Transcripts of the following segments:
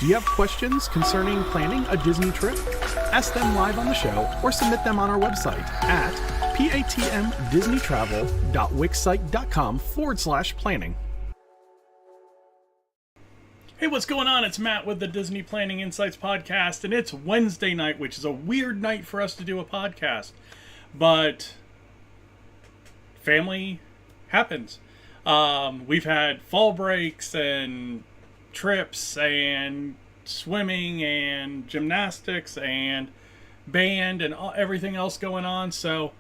Do you have questions concerning planning a Disney trip? Ask them live on the show or submit them on our website at patmdisneytravel.wixsite.com/planning. Hey, what's going on? It's Matt with the Disney Planning Insights podcast, and it's Wednesday night, which is a weird night for us to do a podcast, but family happens. We've had fall breaks and trips and swimming and gymnastics and band and everything else going on. So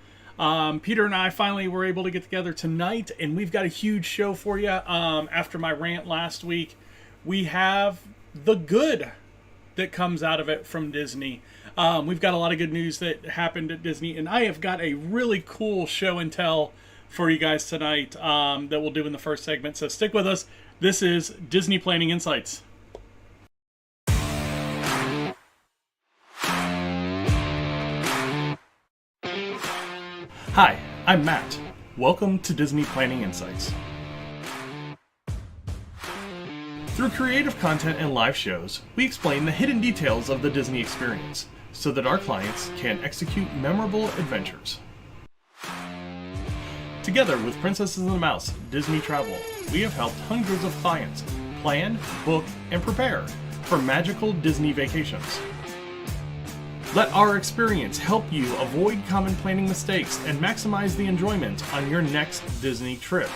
Peter and I finally were able to get together tonight, and we've got a huge show for you. After my rant last week, we have the good that comes out of it from Disney. We've got a lot of good news that happened at Disney, and I have got a really cool show and tell for you guys tonight that we'll do in the first segment. So stick with us. This is Disney Planning Insights. Hi, I'm Matt. Welcome to Disney Planning Insights. Through creative content and live shows, we explain the hidden details of the Disney experience so that our clients can execute memorable adventures. Together with Princesses and the Mouse Disney Travel, we have helped hundreds of clients plan, book, and prepare for magical Disney vacations. Let our experience help you avoid common planning mistakes and maximize the enjoyment on your next Disney trip.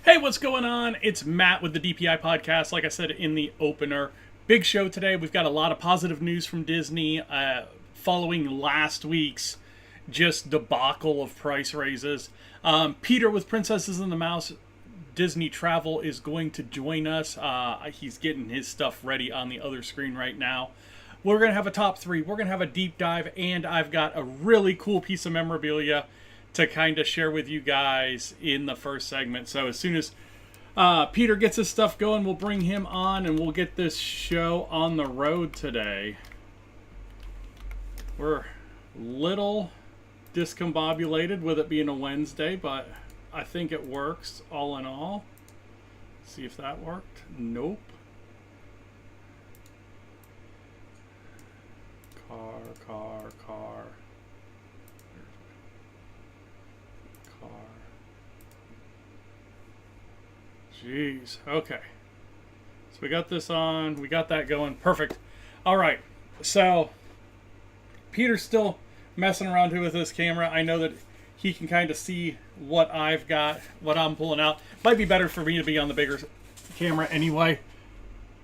Hey, what's going on? It's Matt with the DPI podcast. Like I said in the opener, big show today. We've got a lot of positive news from Disney following last week's just debacle of price raises. Peter with Princesses and the Mouse Disney Travel is going to join us. He's getting his stuff ready on the other screen right now. We're going to have a top three. We're going to have a deep dive, and I've got a really cool piece of memorabilia to kind of share with you guys in the first segment. So as soon as Peter gets his stuff going, we'll bring him on and we'll get this show on the road today. We're a little discombobulated with it being a Wednesday, but I think it works all in all. See if that worked. Nope. Car. Jeez. Okay. So we got this on. We got that going. Perfect. All right. So Peter's still messing around here with this camera. I know that he can kind of see what I've got, what I'm pulling out. Might be better for me to be on the bigger camera anyway.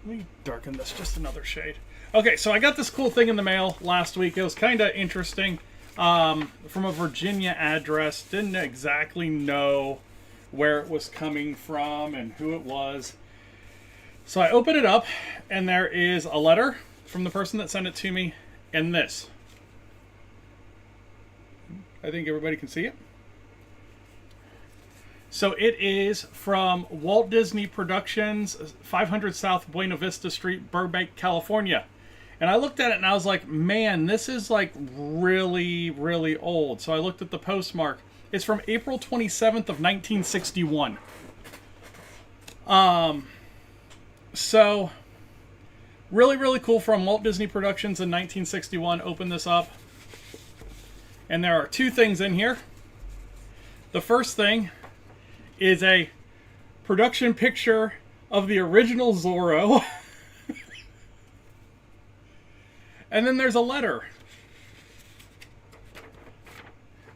Let me darken this just another shade. Okay, so I got this cool thing in the mail last week. It was kind of interesting. From a Virginia address. Didn't exactly know where it was coming from and who it was. So I open it up, and there is a letter from the person that sent it to me, and this. I think everybody can see it. So it is from Walt Disney Productions, 500 South Buena Vista Street, Burbank, California. And I looked at it and I was like, man, this is like really, really old. So I looked at the postmark. It's from April 27th of 1961. So really, really cool from Walt Disney Productions in 1961. Open this up. And there are two things in here. The first thing is a production picture of the original Zorro. And then there's a letter,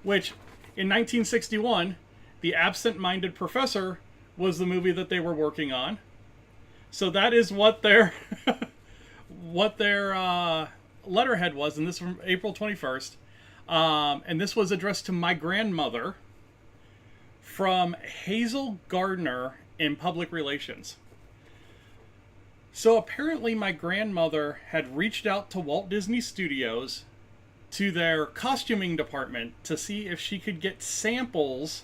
which in 1961, The Absent-Minded Professor was the movie that they were working on. So that is what their letterhead was, and this is from April 21st. And this was addressed to my grandmother from Hazel Gardner in Public Relations. So apparently my grandmother had reached out to Walt Disney Studios, to their costuming department, to see if she could get samples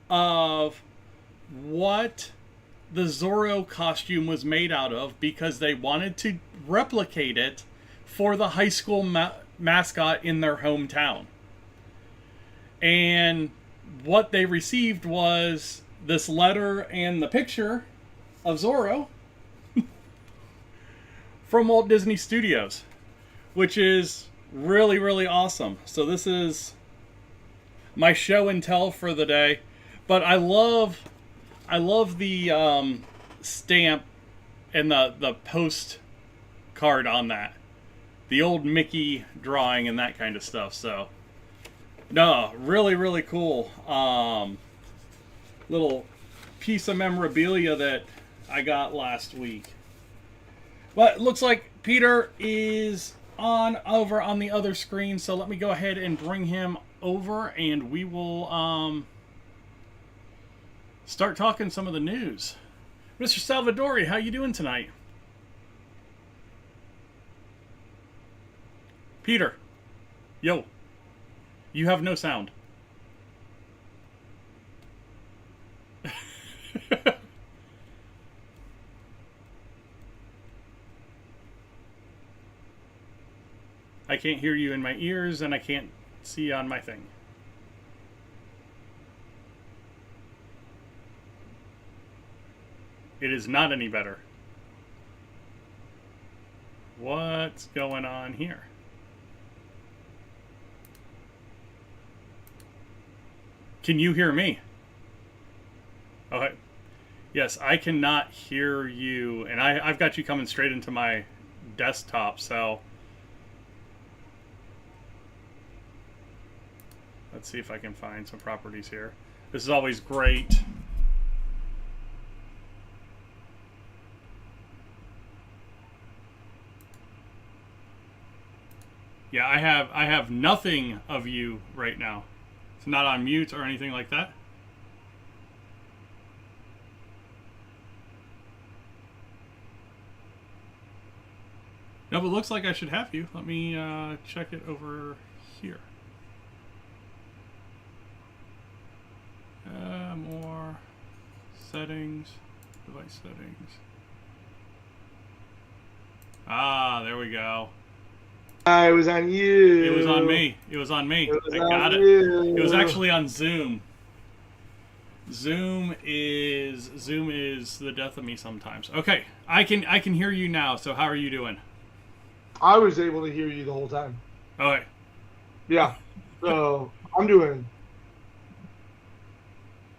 of what the Zorro costume was made out of, because they wanted to replicate it for the high school mascot in their hometown. And what they received was this letter and the picture of Zorro from Walt Disney Studios, which is really, really awesome. So this is my show and tell for the day. But I love the stamp and the post card on that. The old Mickey drawing and that kind of stuff. So, no, really, really cool. Little piece of memorabilia that I got last week. But it looks like Peter is over on the other screen, so let me go ahead and bring him over, and we will start talking some of the news. Mr. Salvadori, how you doing tonight? Peter, yo, you have no sound. I can't hear you in my ears, and I can't see on my thing. It is not any better. What's going on here? Can you hear me? Okay. Yes, I cannot hear you, and I've got you coming straight into my desktop, so let's see if I can find some properties here. This is always great. Yeah, I have nothing of you right now. It's not on mute or anything like that. No, but it looks like I should have you. Let me check it over here. More settings, device settings. Ah, there we go. It was on you. It was on me. It was on me. I got it. You. It was actually on Zoom. Zoom is the death of me sometimes. Okay, I can hear you now. So how are you doing? I was able to hear you the whole time. Okay. Yeah. So I'm doing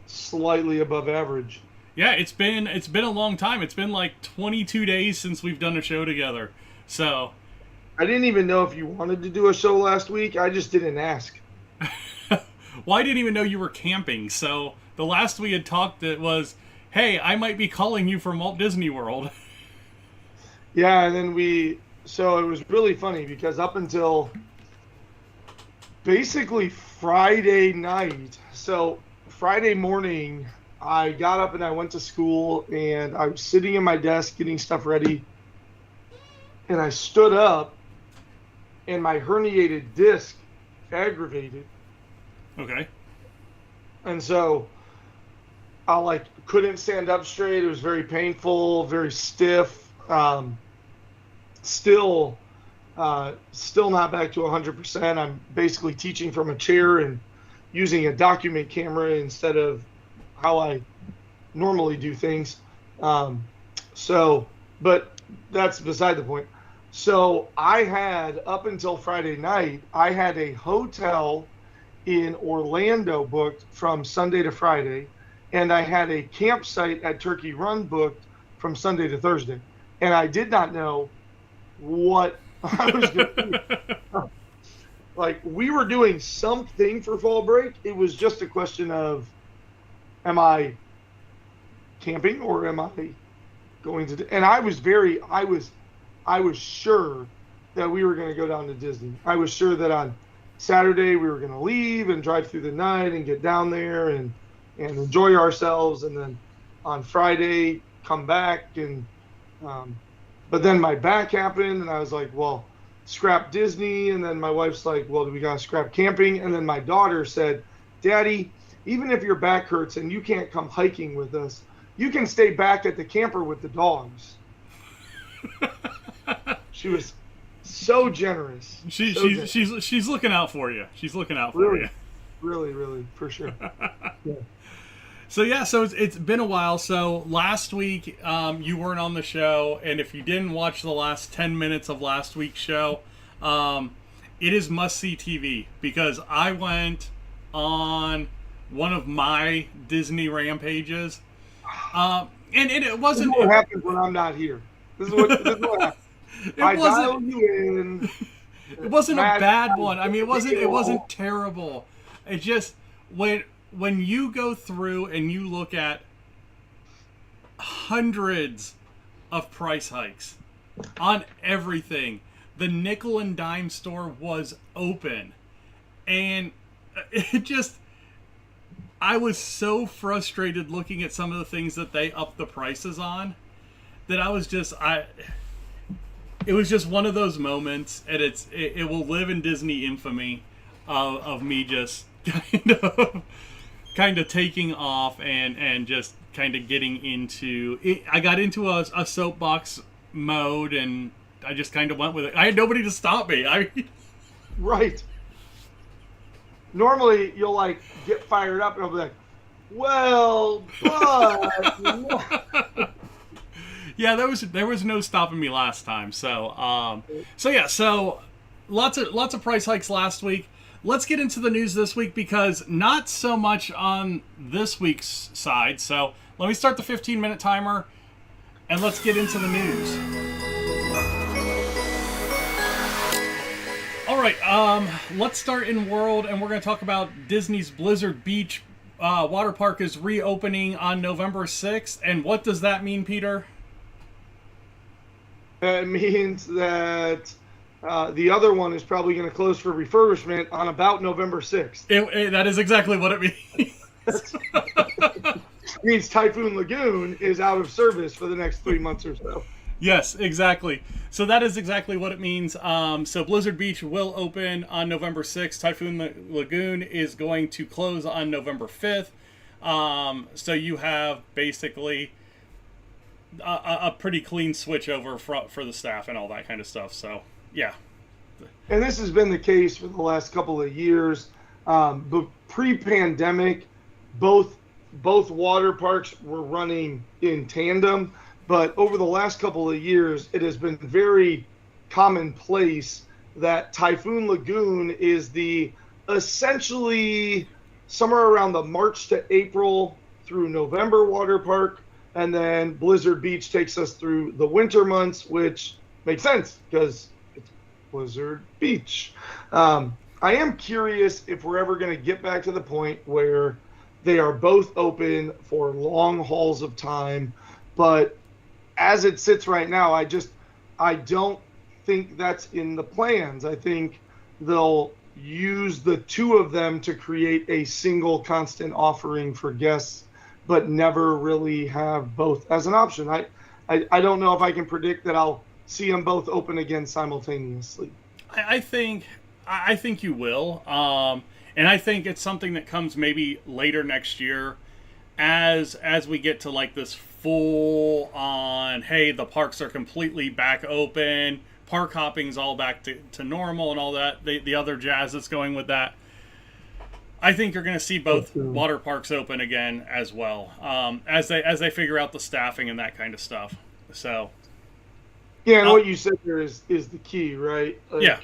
slightly above average. Yeah, it's been a long time. It's been like 22 days since we've done a show together. So I didn't even know if you wanted to do a show last week. I just didn't ask. Well, I didn't even know you were camping. So the last we had talked, it was, hey, I might be calling you from Walt Disney World. Yeah, and then so it was really funny because up until basically Friday night, so Friday morning, I got up and I went to school, and I was sitting in my desk getting stuff ready, and I stood up, and my herniated disc aggravated. Okay. And so I couldn't stand up straight. It was very painful, very stiff. Still not back to 100%. I'm basically teaching from a chair and using a document camera instead of how I normally do things. But that's beside the point. So I had, up until Friday night, I had a hotel in Orlando booked from Sunday to Friday, and I had a campsite at Turkey Run booked from Sunday to Thursday. And I did not know what I was going to do. We were doing something for fall break. It was just a question of, am I camping or am I going to? And I was sure that we were going to go down to Disney. I was sure that on Saturday we were going to leave and drive through the night and get down there and enjoy ourselves, and then on Friday come back and. But then my back happened, and I was like, well, scrap Disney. And then my wife's like, well, do we got to scrap camping? And then my daughter said, Daddy, even if your back hurts and you can't come hiking with us, you can stay back at the camper with the dogs. She was so generous. She's looking out for you. She's looking out for you. really, for sure. Yeah. So it's been a while. So last week you weren't on the show, and if you didn't watch the last 10 minutes of last week's show, it is must-see TV because I went on one of my Disney rampages, and it wasn't. This is what happens when I'm not here. This is what happens. I dial you in. It wasn't a bad one. I mean, it wasn't terrible. It just when you go through and you look at hundreds of price hikes on everything, the nickel and dime store was open, and I was so frustrated looking at some of the things that they upped the prices on that it was just one of those moments, and it will live in Disney infamy of me just kind of taking off and just kind of getting into it. I got into a soapbox mode, and I just kind of went with it. I had nobody to stop me. Right. Normally, you'll like get fired up, and I'll be like, "Well, but." Yeah, there was no stopping me last time. So lots of price hikes last week. Let's get into the news this week because not so much on this week's side. So let me start the 15-minute timer, and let's get into the news. All right, let's start in world, and we're going to talk about Disney's Blizzard Beach water park is reopening on November 6th. And what does that mean, Peter? It means that the other one is probably going to close for refurbishment on about November 6th. That is exactly what it means. It means Typhoon Lagoon is out of service for the next 3 months or so. Yes, exactly. So that is exactly what it means. So Blizzard Beach will open on November 6th. Typhoon Lagoon is going to close on November 5th. So you have basically a pretty clean switch over for the staff and all that kind of stuff. So, yeah. And this has been the case for the last couple of years. But pre-pandemic, both water parks were running in tandem. But over the last couple of years, it has been very commonplace that Typhoon Lagoon is the essentially somewhere around the March to April through November water park. And then Blizzard Beach takes us through the winter months, which makes sense because it's Blizzard Beach. I am curious if we're ever going to get back to the point where they are both open for long hauls of time. But as it sits right now, I don't think that's in the plans. I think they'll use the two of them to create a single constant offering for guests, but never really have both as an option. I don't know if I can predict that I'll see them both open again simultaneously. I think you will, and I think it's something that comes maybe later next year, as we get to like this full on. Hey, the parks are completely back open. Park hopping's all back to normal and all that. The other jazz that's going with that. I think you're going to see both water parks open again as well, as they figure out the staffing and that kind of stuff. So, yeah, and what you said there is the key, right? Like, yeah.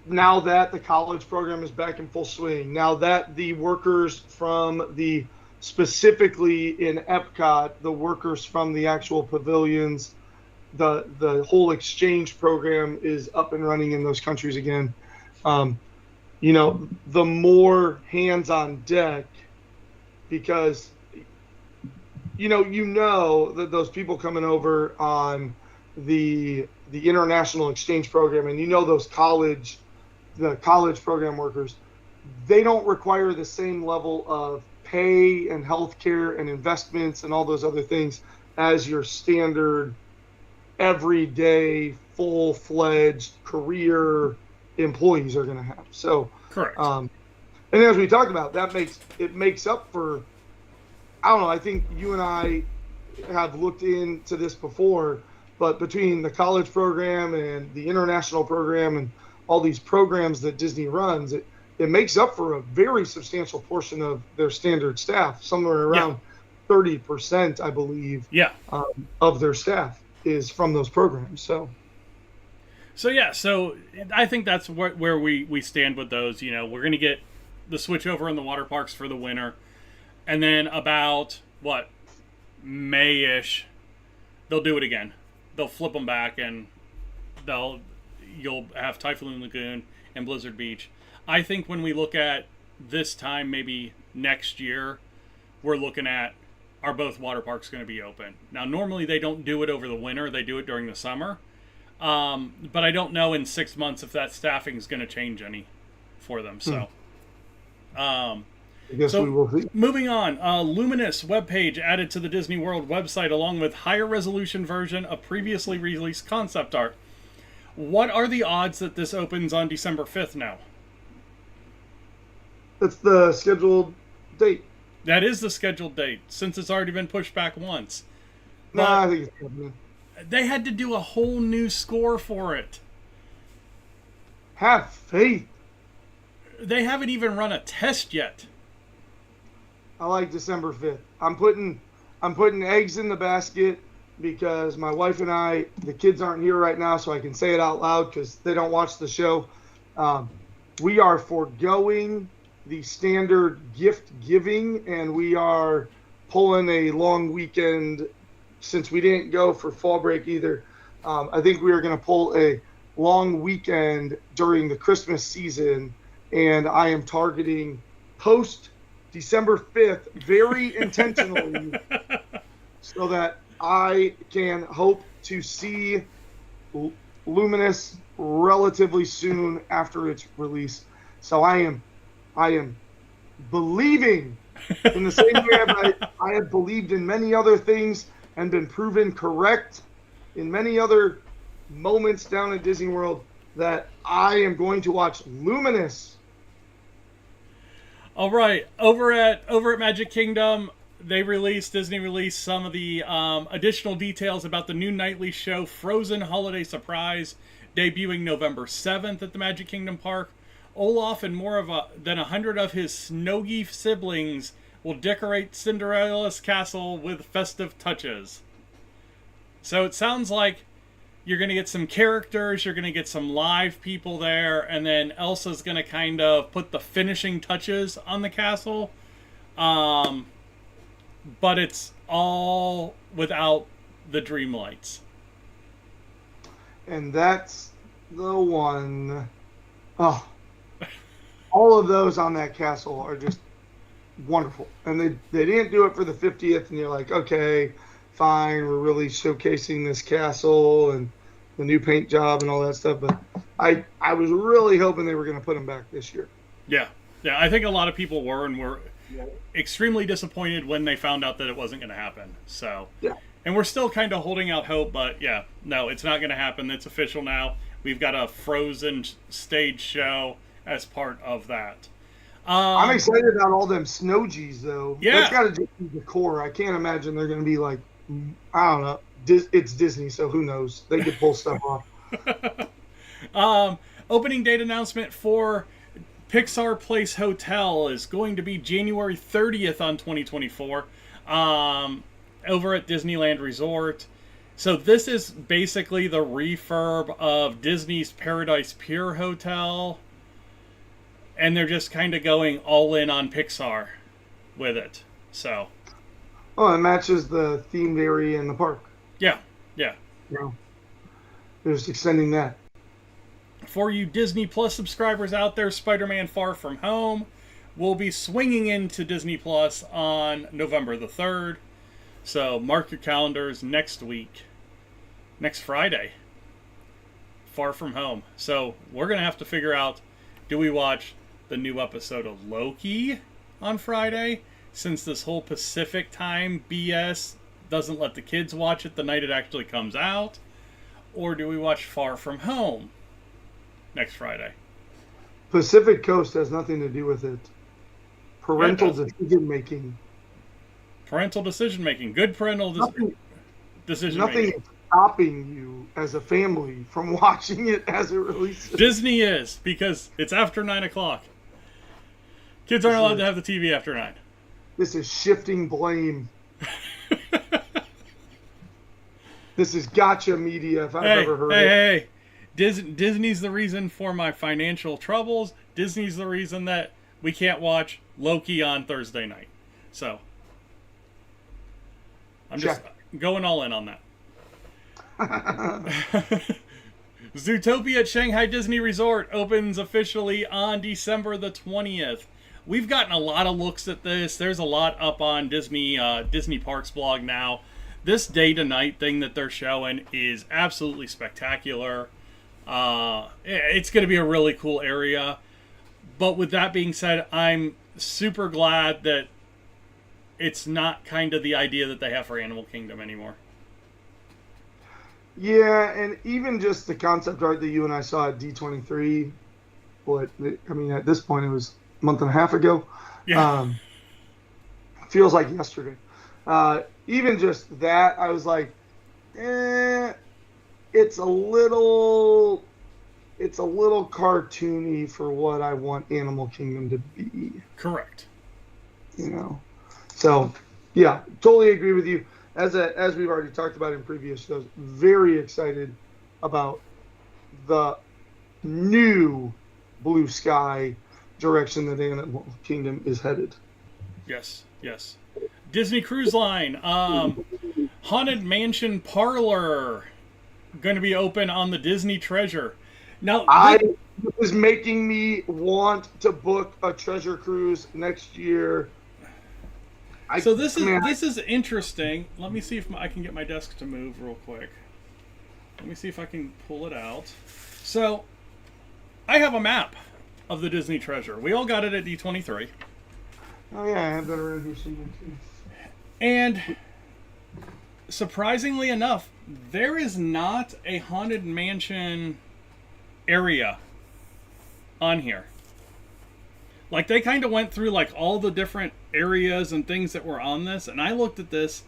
Now that the college program is back in full swing, now that the workers from specifically in Epcot, the workers from the actual pavilions, the whole exchange program is up and running in those countries again. The more hands on deck, because that those people coming over on the international exchange program, and those the college program workers, they don't require the same level of pay and healthcare and investments and all those other things as your standard everyday full-fledged career employees are going to have. So correct. And as we talked about, that makes up for, I don't know, I think you and I have looked into this before, but between the college program and the international program and all these programs that Disney runs, it makes up for a very substantial portion of their standard staff, somewhere around 30%, I believe, of their staff is from those programs. So I think that's where we stand with those. You know, we're going to get the switch over in the water parks for the winter, and then about May-ish, they'll do it again. They'll flip them back, and you'll have Typhoon Lagoon and Blizzard Beach. I think when we look at this time, maybe next year, we're looking at, are both water parks going to be open? Now, normally they don't do it over the winter. They do it during the summer. But I don't know in 6 months if that staffing is going to change any for them. So, I guess we will see. Moving on, Luminous webpage added to the Disney World website along with higher resolution version of previously released concept art. What are the odds that this opens on December 5th now? That's the scheduled date. That is the scheduled date, since it's already been pushed back once. No, I think it's happening. They had to do a whole new score for it. Have faith. They haven't even run a test yet. I like December 5th. I'm putting eggs in the basket because my wife and I, the kids aren't here right now, so I can say it out loud because they don't watch the show. We are foregoing the standard gift giving, and we are pulling a long weekend since we didn't go for fall break either. I think we are going to pull a long weekend during the Christmas season, and I am targeting post December 5th very intentionally so that I can hope to see Luminous relatively soon after its release. So I am believing in the same way I have believed in many other things and been proven correct in many other moments down at Disney World that I am going to watch Luminous. All right, over at Magic Kingdom, Disney released some of the additional details about the new nightly show Frozen Holiday Surprise, debuting November 7th at the Magic Kingdom Park. Olaf and than 100 of his Snowy siblings will decorate Cinderella's castle with festive touches. So it sounds like you're going to get some characters, you're going to get some live people there, and then Elsa's going to kind of put the finishing touches on the castle. But it's all without the dream lights. And that's the one. Oh, all of those on that castle are just wonderful. And they didn't do it for the 50th, and you're like, okay, fine, we're really showcasing this castle and the new paint job and all that stuff. But I was really hoping they were going to put them back this year. Yeah, I think a lot of people were, and were extremely disappointed when they found out that it wasn't going to happen. So, and we're still kind of holding out hope, but no, it's not going to happen. It's official now. We've got a Frozen stage show as part of that. I'm excited about all them Snowgies, though. Yeah. That's got to just be the core. I can't imagine they're going to be like, I don't know. It's Disney, so who knows? They could pull stuff off. Opening date announcement for Pixar Place Hotel is going to be January 30th on 2024 over at Disneyland Resort. So this is basically the refurb of Disney's Paradise Pier Hotel. And they're just kind of going all in on Pixar with it. So. Oh, it matches the themed area in the park. Yeah. They're just extending that. For you Disney Plus subscribers out there, Spider-Man Far From Home will be swinging into Disney Plus on November the 3rd. So mark your calendars next week. Next Friday. Far From Home. So we're going to have to figure out, do we watch the new episode of Loki on Friday, since this whole Pacific time BS doesn't let the kids watch it the night it actually comes out? Or do we watch Far From Home next Friday? Pacific Coast has nothing to do with it. Parental decision making. Parental decision making. Good parental decision making. Nothing is stopping you as a family from watching it as it releases. Disney is, because it's after 9 o'clock. Kids aren't allowed to have the TV after 9. This is shifting blame. This is gotcha media, if I've ever heard it. Hey. Disney's the reason for my financial troubles. Disney's the reason that we can't watch Loki on Thursday night. So, I'm just going all in on that. Zootopia at Shanghai Disney Resort opens officially on December the 20th. We've gotten a lot of looks at this. There's a lot up on Disney Parks blog now. This day to night thing that they're showing is absolutely spectacular. It's going to be a really cool area. But with that being said, I'm super glad that it's not kind of the idea that they have for Animal Kingdom anymore. Yeah, and even just the concept art that you and I saw at D23, at this point it was a month and a half ago. Yeah. Feels like yesterday. Even just that, I was like, it's a little cartoony for what I want Animal Kingdom to be. Correct. So yeah, totally agree with you. As we've already talked about in previous shows, very excited about the new blue sky direction that Animal Kingdom is headed. Yes. Disney Cruise Line, Haunted Mansion Parlor, going to be open on the Disney Treasure. Now, this is making me want to book a treasure cruise next year. This is interesting. Let me see if I can get my desk to move real quick. Let me see if I can pull it out. So, I have a map of the Disney Treasure. We all got it at D23. Oh yeah, I have that around here somewhere too. And surprisingly enough, there is not a Haunted Mansion area on here. Like, they kind of went through like all the different areas and things that were on this, and I looked at this.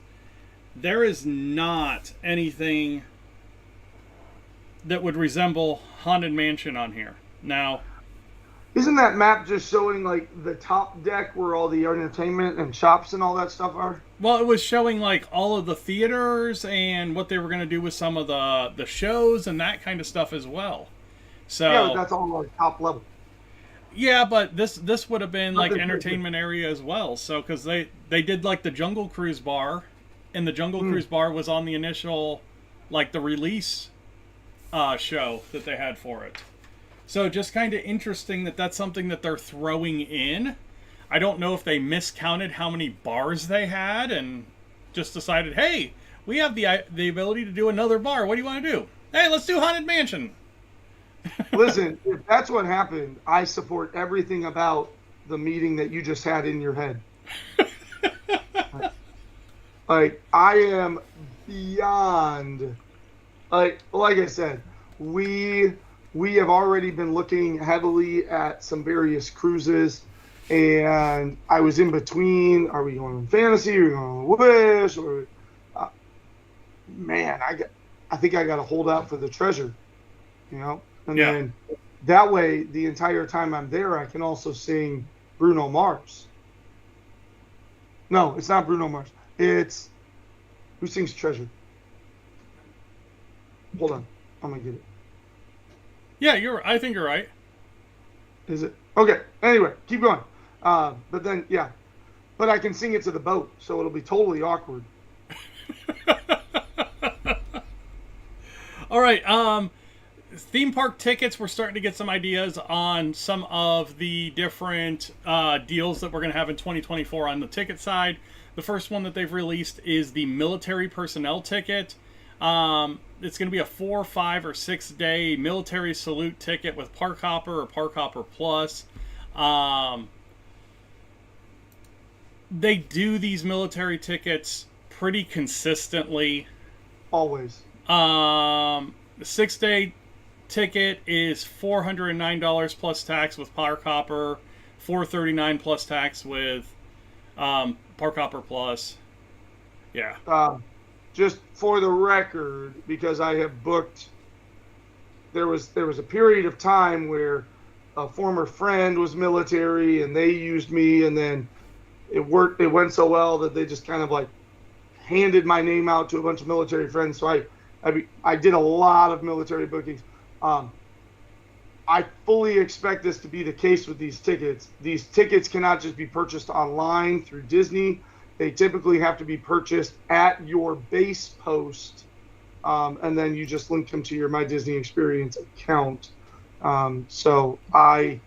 There is not anything that would resemble Haunted Mansion on here. Now, isn't that map just showing like the top deck where all the entertainment and shops and all that stuff are? Well, it was showing like all of the theaters and what they were going to do with some of the shows and that kind of stuff as well. So yeah, but that's all like top level. Yeah, but this would have been like entertainment area as well. So because they did like the Jungle Cruise bar, and the Jungle Cruise bar was on the initial, like the release show that they had for it. So just kind of interesting that that's something that they're throwing in. I don't know if they miscounted how many bars they had and just decided, hey, we have the ability to do another bar. What do you want to do? Hey, let's do Haunted Mansion. Listen, if that's what happened, I support everything about the meeting that you just had in your head. Like, I am beyond, like I said, we have already been looking heavily at some various cruises, and I was in between. Are we going on Fantasy? Are we going on Wish? Or man, I think I got to hold out for the Treasure, And then that way, the entire time I'm there, I can also sing Bruno Mars. No, it's not Bruno Mars. It's who sings Treasure? Hold on, I'm gonna get it. Yeah, I think you're right. Is it? Okay. Anyway, keep going. But then, yeah. But I can sing it to the boat, so it'll be totally awkward. All right. Theme park tickets, we're starting to get some ideas on some of the different deals that we're going to have in 2024 on the ticket side. The first one that they've released is the military personnel ticket. It's going to be a 4, 5, or 6 day military salute ticket with Park Hopper or Park Hopper Plus. They do these military tickets pretty consistently. Always. The 6 day ticket is $409 plus tax with Park Hopper, $439 plus tax with Park Hopper Plus. Yeah. Just for the record, because I have booked, there was a period of time where a former friend was military and they used me, and then it went so well that they just kind of like handed my name out to a bunch of military friends. So I did a lot of military bookings. I fully expect this to be the case with these tickets. These tickets cannot just be purchased online through Disney. They typically have to be purchased at your base post, and then you just link them to your My Disney Experience account. So I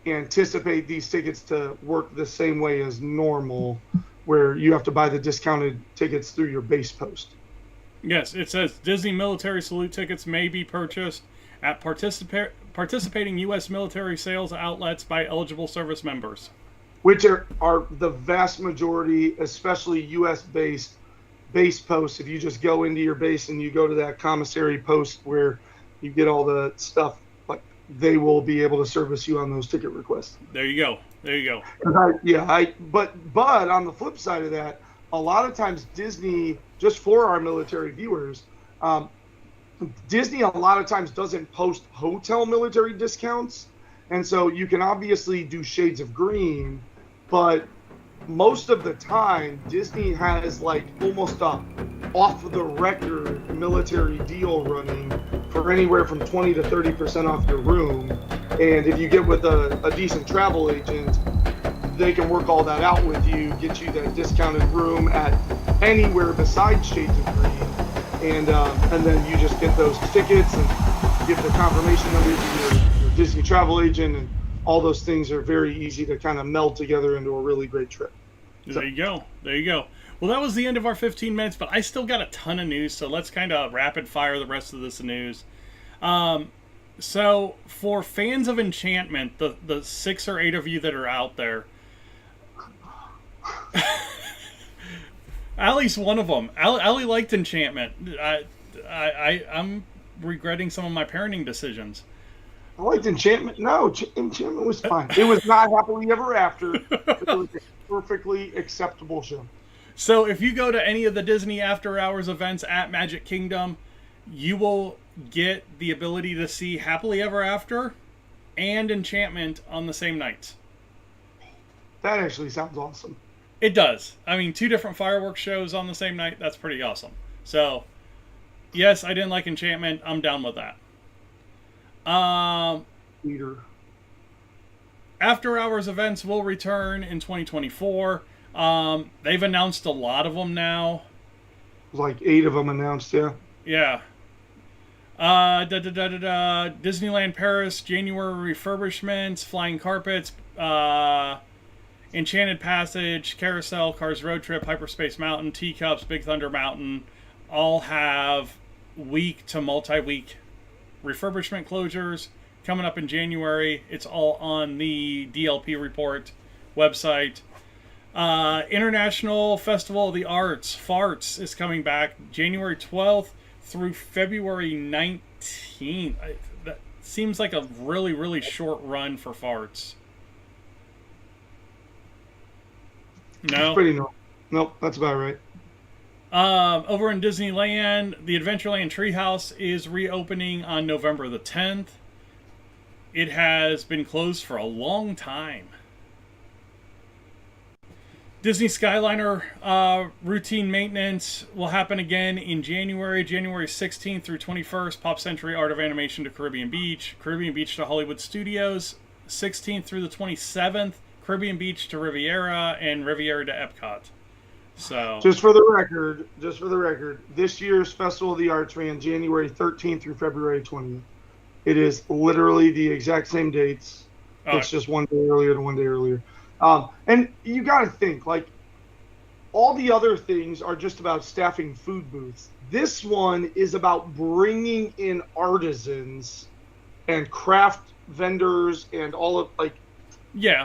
anticipate these tickets to work the same way as normal, where you have to buy the discounted tickets through your base post. Yes, it says Disney Military Salute tickets may be purchased at participating U.S. military sales outlets by eligible service members. Which are the vast majority, especially U.S.-based base posts. If you just go into your base and you go to that commissary post where you get all the stuff, like they will be able to service you on those ticket requests. There you go. But on the flip side of that, a lot of times Disney, just for our military viewers, Disney a lot of times doesn't post hotel military discounts. And so you can obviously do shades of green, but most of the time Disney has like almost a off the record military deal running for anywhere from 20 to 30% off your room. And if you get with a decent travel agent, they can work all that out with you, get you that discounted room at anywhere besides shades of green. And then you just get those tickets and give the confirmation number to your Disney travel agent, and all those things are very easy to kind of meld together into a really great trip. There you go. Well, that was the end of our 15 minutes, but I still got a ton of news, so let's kind of rapid fire the rest of this news. So for fans of Enchantment, the 6 or 8 of you that are out there, Allie's one of them. Allie liked Enchantment. I'm regretting some of my parenting decisions. I liked Enchantment. No, Enchantment was fine. It was not happily ever after. It was a perfectly acceptable show. So if you go to any of the Disney After Hours events at Magic Kingdom, you will get the ability to see Happily Ever After and Enchantment on the same nights. That actually sounds awesome. It does. I mean, 2 different fireworks shows on the same night, that's pretty awesome. So, yes, I didn't like Enchantment. I'm down with that. Peter. After Hours events will return in 2024. They've announced a lot of them now. Like 8 of them announced, yeah. Yeah. Disneyland Paris, January refurbishments, flying carpets, Enchanted Passage, Carousel, Cars Road Trip, Hyperspace Mountain, Teacups, Big Thunder Mountain, all have week to multi-week refurbishment closures coming up in January. It's all on the DLP report website. International Festival of the Arts, FARTS, is coming back January 12th through February 19th. That seems like a really, really short run for FARTS. No? Pretty normal. Nope, that's about right. Over in Disneyland, the Adventureland Treehouse is reopening on November the 10th. It has been closed for a long time. Disney Skyliner routine maintenance will happen again in January 16th through 21st. Pop Century Art of Animation to Caribbean Beach to Hollywood Studios, 16th through the 27th. Caribbean Beach to Riviera, and Riviera to Epcot. So just for the record, this year's Festival of the Arts ran January 13th through February 20th. It is literally the exact same dates. It's just one day earlier to one day earlier. And you got to think, like, all the other things are just about staffing food booths. This one is about bringing in artisans and craft vendors and all of, like, yeah.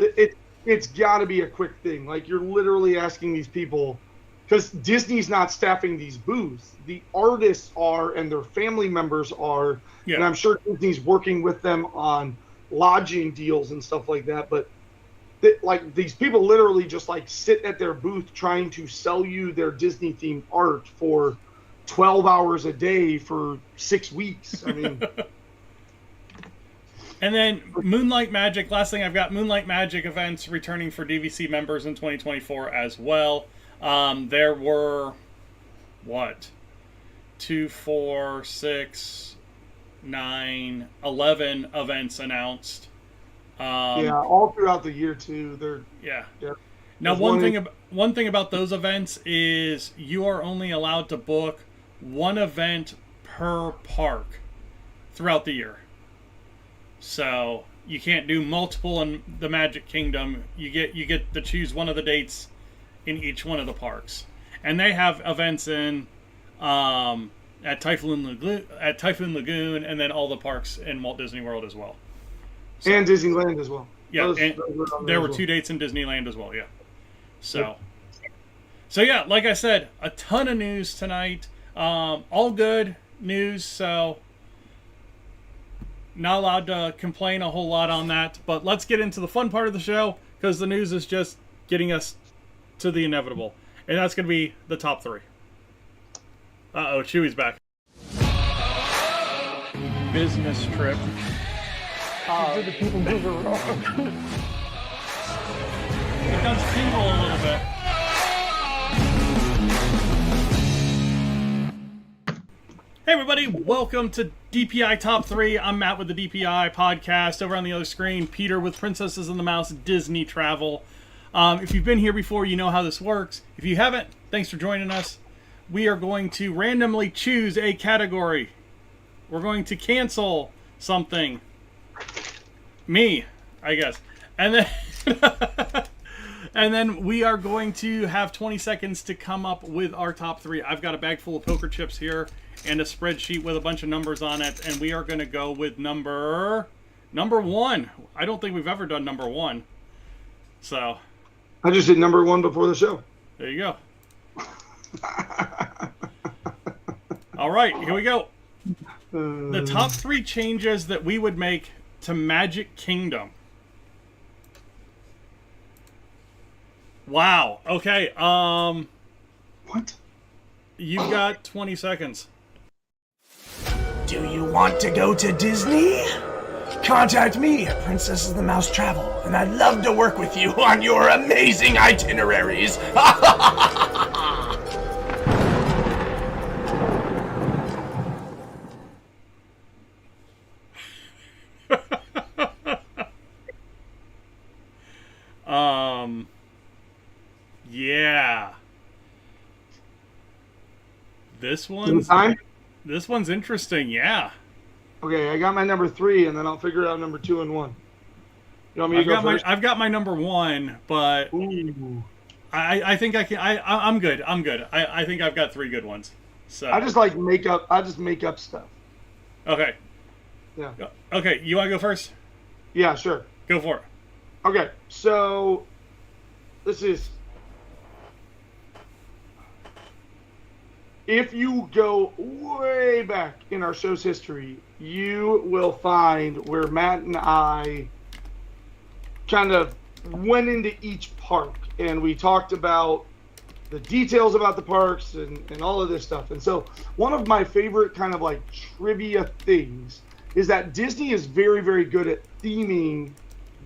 It's got to be a quick thing. Like, you're literally asking these people, because Disney's not staffing these booths. The artists are, and their family members are. Yeah. And I'm sure Disney's working with them on lodging deals and stuff like that. But like, these people literally just like sit at their booth trying to sell you their Disney themed art for 12 hours a day for 6 weeks. I mean, And then Moonlight Magic, last thing I've got, Moonlight Magic events returning for DVC members in 2024 as well. There were, what, 2, 4, 6, 9, 11 events announced. All throughout the year too. Yeah. Yeah. Now, one thing about those events is you are only allowed to book one event per park throughout the year. So you can't do multiple in the Magic Kingdom. You get to choose one of the dates in each one of the parks, and they have events in at Typhoon Lagoon, and then all the parks in Walt Disney World as well. So, and Disneyland as well. Yeah, there were 2 dates in Disneyland as well. Yeah. So yeah, like I said, a ton of news tonight. All good news. So. Not allowed to complain a whole lot on that, but let's get into the fun part of the show, because the news is just getting us to the inevitable, and that's going to be the top 3. Uh-oh, Chewy's back. Business trip. Did the people move around? It does tingle a little bit. Hey everybody, welcome to DPI Top 3. I'm Matt with the DPI podcast. Over on the other screen, Peter with Princesses and the Mouse Disney Travel. If you've been here before, you know how this works. If you haven't, thanks for joining us. We are going to randomly choose a category. We're going to cancel something. Me, I guess. And then and then we are going to have 20 seconds to come up with our top 3. I've got a bag full of poker chips here and a spreadsheet with a bunch of numbers on it, and we are going to go with number 1. I don't think we've ever done number 1. So I just did number 1 before the show. There you go. All right, here we go. The top 3 changes that we would make to Magic Kingdom. Wow. Okay. What? You've got 20 seconds. Do you want to go to Disney? Contact me at Princesses of the Mouse Travel, and I'd love to work with you on your amazing itineraries. Yeah. This one's interesting, yeah. Okay, I got my number 3, and then I'll figure out number 2 and 1. You want me to go first? I've got my number 1, but Ooh. I think I can. I'm good. I think I've got 3 good ones. So I just like make up stuff. Okay. Yeah. Okay, you want to go first? Yeah, sure. Go for it. Okay, so this is. If you go way back in our show's history, you will find where Matt and I kind of went into each park and we talked about the details about the parks and all of this stuff. And so one of my favorite kind of like trivia things is that Disney is very, very good at theming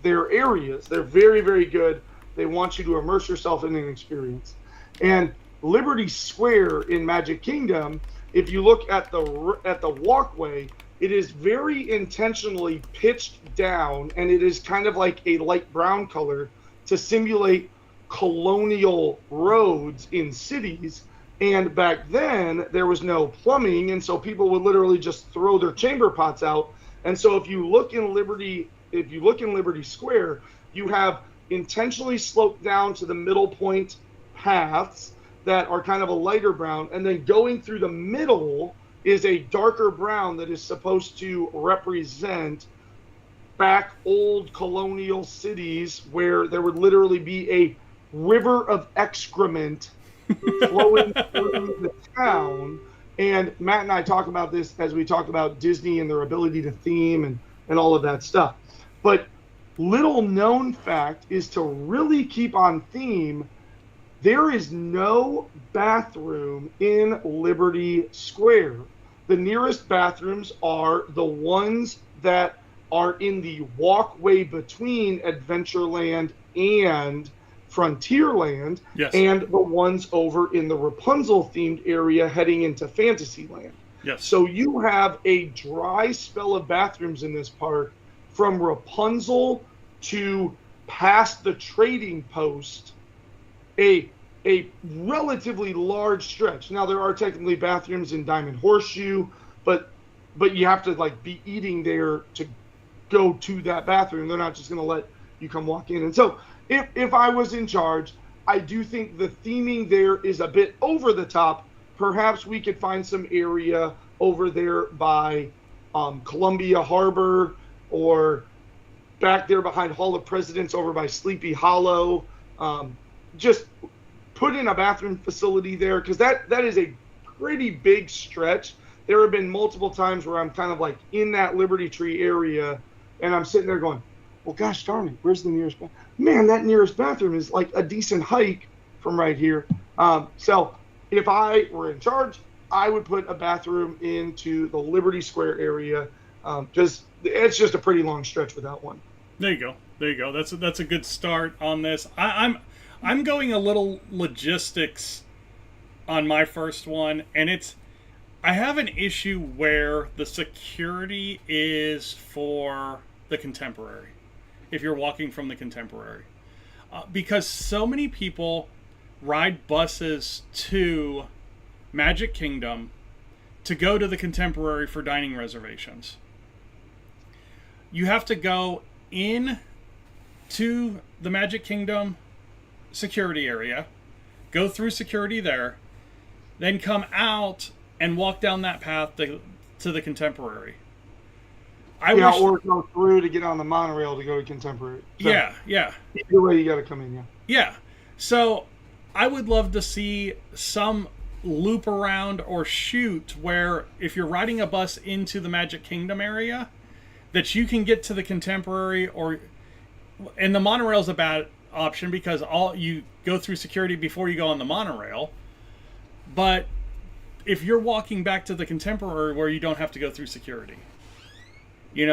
their areas. They're very, very good. They want you to immerse yourself in an experience. And Liberty Square in Magic Kingdom, if you look at the walkway, it is very intentionally pitched down, and it is kind of like a light brown color to simulate colonial roads in cities. And back then, there was no plumbing, and so people would literally just throw their chamber pots out. And so if you look in Liberty Square, you have intentionally sloped down to the middle point paths that are kind of a lighter brown, and then going through the middle is a darker brown that is supposed to represent back old colonial cities where there would literally be a river of excrement flowing through the town. And Matt and I talk about this as we talk about Disney and their ability to theme and all of that stuff. But little known fact is to really keep on theme, there is no bathroom in Liberty Square. The nearest bathrooms are the ones that are in the walkway between Adventureland and Frontierland, Yes. and the ones over in the Rapunzel themed area heading into Fantasyland. Yes. So you have a dry spell of bathrooms in this park from Rapunzel to past the trading post, a relatively large stretch. Now there are technically bathrooms in Diamond Horseshoe, but you have to like be eating there to go to that bathroom. They're not just going to let you come walk in. And so if I was in charge, I do think the theming there is a bit over the top. Perhaps we could find some area over there by Columbia Harbor, or back there behind Hall of Presidents over by Sleepy Hollow. Just put in a bathroom facility there, because that is a pretty big stretch. There have been multiple times where I'm kind of like in that Liberty Tree area, and I'm sitting there going, well, gosh darn it, where's the nearest bathroom? Man, that nearest bathroom is like a decent hike from right here. So if I were in charge, I would put a bathroom into the Liberty Square area, because it's just a pretty long stretch without one. There you go. That's a good start on this. I'm going a little logistics on my first one, and I have an issue where the security is for the Contemporary, if you're walking from the Contemporary, because so many people ride buses to Magic Kingdom to go to the Contemporary for dining reservations. You have to go in to the Magic Kingdom security area, go through security there, then come out and walk down that path to the Contemporary. Or go through to get on the monorail to go to Contemporary. So, yeah. Either way, you got to come in, Yeah. So I would love to see some loop around or shoot where if you're riding a bus into the Magic Kingdom area, that you can get to the Contemporary, and the monorail's a bad option because you go through security before you go on the monorail. But if you're walking back to the Contemporary where you don't have to go through security,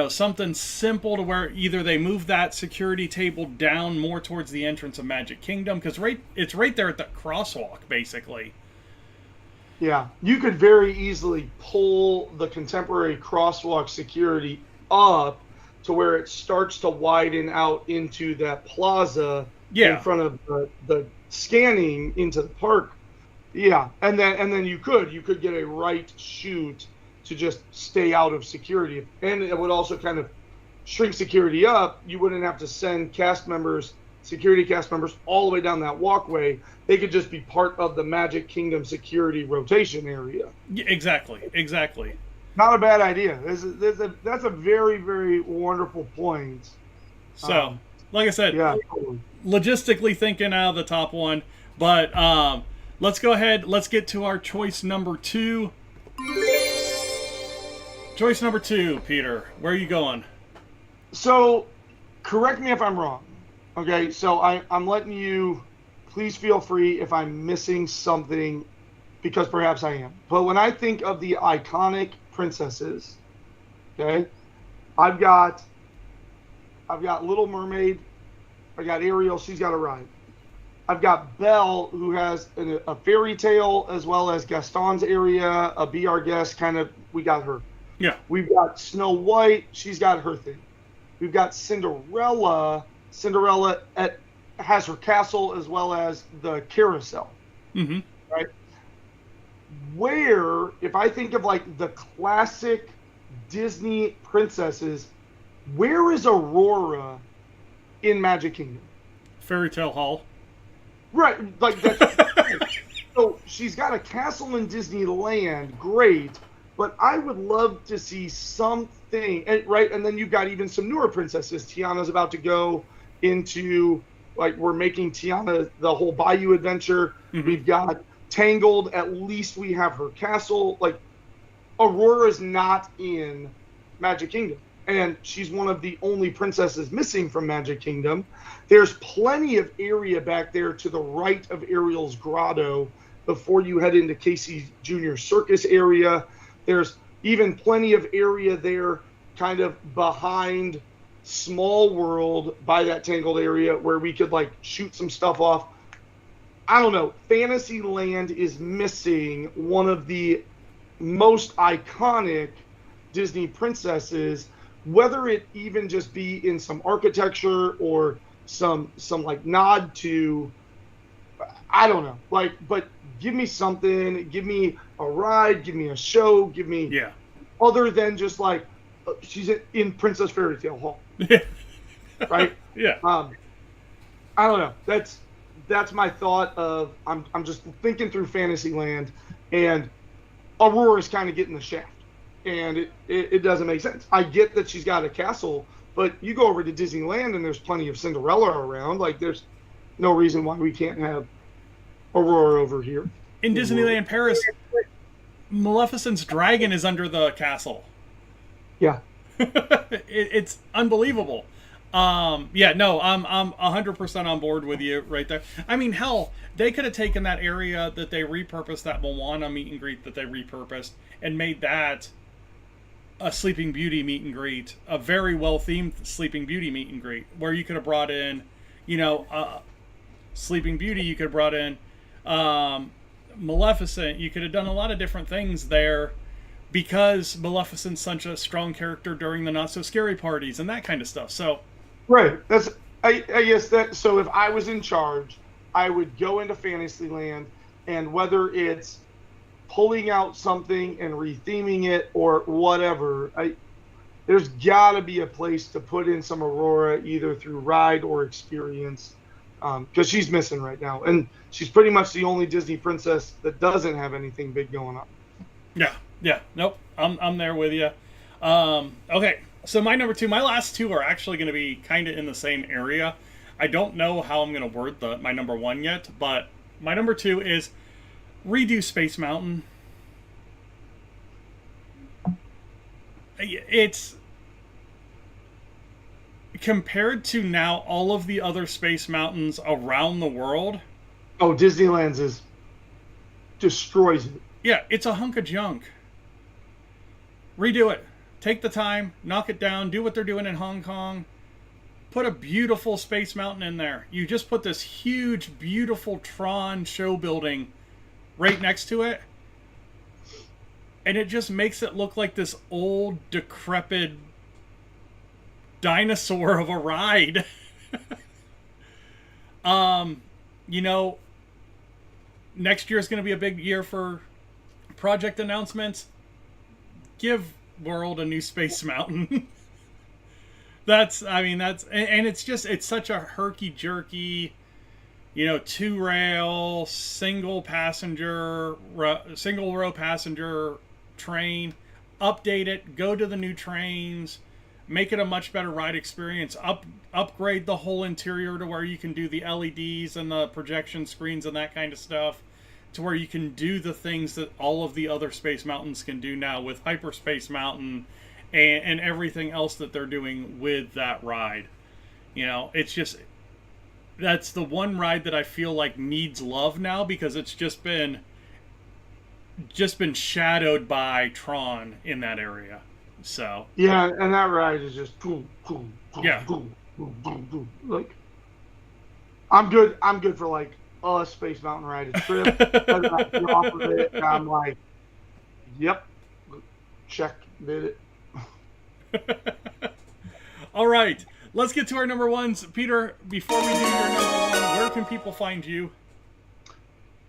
something simple to where either they move that security table down more towards the entrance of Magic Kingdom, because it's right there at the crosswalk, basically. Yeah, you could very easily pull the Contemporary crosswalk security up to where it starts to widen out into that plaza in front of the scanning into the park. Yeah, and then you could get a right shoot to just stay out of security, and it would also kind of shrink security up. You wouldn't have to send security cast members all the way down that walkway. They could just be part of the Magic Kingdom security rotation area. Yeah, exactly. Not a bad idea. That's a very, very wonderful point. So, like I said, totally. Logistically thinking out of the top one, but let's go ahead. Let's get to our choice number 2. Choice number 2, Peter. Where are you going? So, correct me if I'm wrong. Okay, so I'm letting you. Please feel free if I'm missing something, because perhaps I am. But when I think of the iconic princesses, okay, I've got Little Mermaid, I got Ariel, she's got a ride. I've got Belle, who has a fairy tale, as well as Gaston's area, a Be Our Guest kind of, we got her. Yeah. We've got Snow White, she's got her thing. We've got Cinderella has her castle as well as the carousel. Mm-hmm. Right? Where, if I think of like the classic Disney princesses, where is Aurora in Magic Kingdom? Fairy Tale Hall. Right, like that's so she's got a castle in Disneyland, great, but I would love to see something, and then you've got even some newer princesses. Tiana's about to go into, like, we're making Tiana the whole Bayou adventure. Mm-hmm. We've got Tangled, at least we have her castle. Like, Aurora's not in Magic Kingdom, and she's one of the only princesses missing from Magic Kingdom. There's plenty of area back there to the right of Ariel's Grotto before you head into Casey Jr. Circus area. There's even plenty of area there kind of behind Small World by that Tangled area where we could like shoot some stuff off. I don't know. Fantasyland is missing one of the most iconic Disney princesses, whether it even just be in some architecture or some like nod to, I don't know, like, but give me something, give me a ride, give me a show, give me other than just like she's in Princess Fairy Tale Hall, right? Yeah. I don't know. That's my thought of I'm just thinking through Fantasyland, and Aurora's kind of getting the shaft, and it doesn't make sense. I get that she's got a castle, but you go over to Disneyland and there's plenty of Cinderella around. Like, there's no reason why we can't have Aurora over here. In Disneyland Paris, Maleficent's dragon is under the castle. Yeah. It's unbelievable. I'm 100% on board with you right there. I mean, hell, they could have taken that area that they repurposed, that Moana meet and greet that they repurposed, and made that a Sleeping Beauty meet and greet, a very well-themed Sleeping Beauty meet and greet, where you could have brought in, Sleeping Beauty, you could have brought in Maleficent, you could have done a lot of different things there, because Maleficent's such a strong character during the not-so-scary parties and that kind of stuff, so... Right. I guess that. So if I was in charge, I would go into Fantasyland, and whether it's pulling out something and retheming it or whatever, there's got to be a place to put in some Aurora, either through ride or experience, because she's missing right now, and she's pretty much the only Disney princess that doesn't have anything big going on. Yeah. Nope. I'm there with you. Okay. So my last two are actually going to be kind of in the same area. I don't know how I'm going to word my number one yet, but my number two is redo Space Mountain. It's compared to now all of the other Space Mountains around the world. Oh, Disneyland's destroys it. Yeah, it's a hunk of junk. Redo it. Take the time, knock it down, do what they're doing in Hong Kong. Put a beautiful Space Mountain in there. You just put this huge, beautiful Tron show building right next to it. And it just makes it look like this old, decrepit dinosaur of a ride. Next year is going to be a big year for project announcements. Give World a new Space Mountain. And it's such a herky-jerky, 2-rail, single row passenger train. Update it, go to the new trains, make it a much better ride experience, upgrade the whole interior to where you can do the LEDs and the projection screens and that kind of stuff, to where you can do the things that all of the other Space Mountains can do now with Hyperspace Mountain and everything else that they're doing with that ride. It's just, that's the one ride that I feel like needs love now, because it's just been shadowed by Tron in that area. So yeah, and that ride is just boom, boom, boom, yeah, boom, boom, boom, boom. Like, I'm good for like a Space Mountain ride a trip. I get off of it, and I'm like, yep, check, did it. All right, let's get to our number ones. Peter, before we do your number one, where can people find you?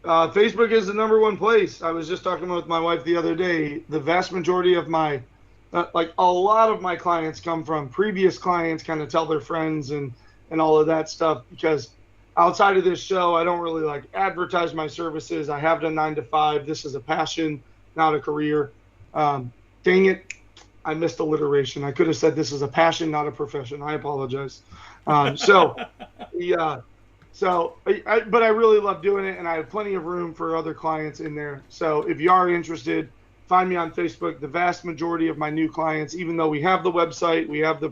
Facebook is the number one place. I was just talking with my wife the other day. The vast majority of my, a lot of my clients come from previous clients, kind of tell their friends and all of that stuff, because outside of this show, I don't really advertise my services. I have done 9 to 5. This is a passion, not a career. Dang it. I missed alliteration. I could have said this is a passion, not a profession. I apologize. But I really love doing it, and I have plenty of room for other clients in there. So if you are interested, find me on Facebook. The vast majority of my new clients, even though we have the website, we have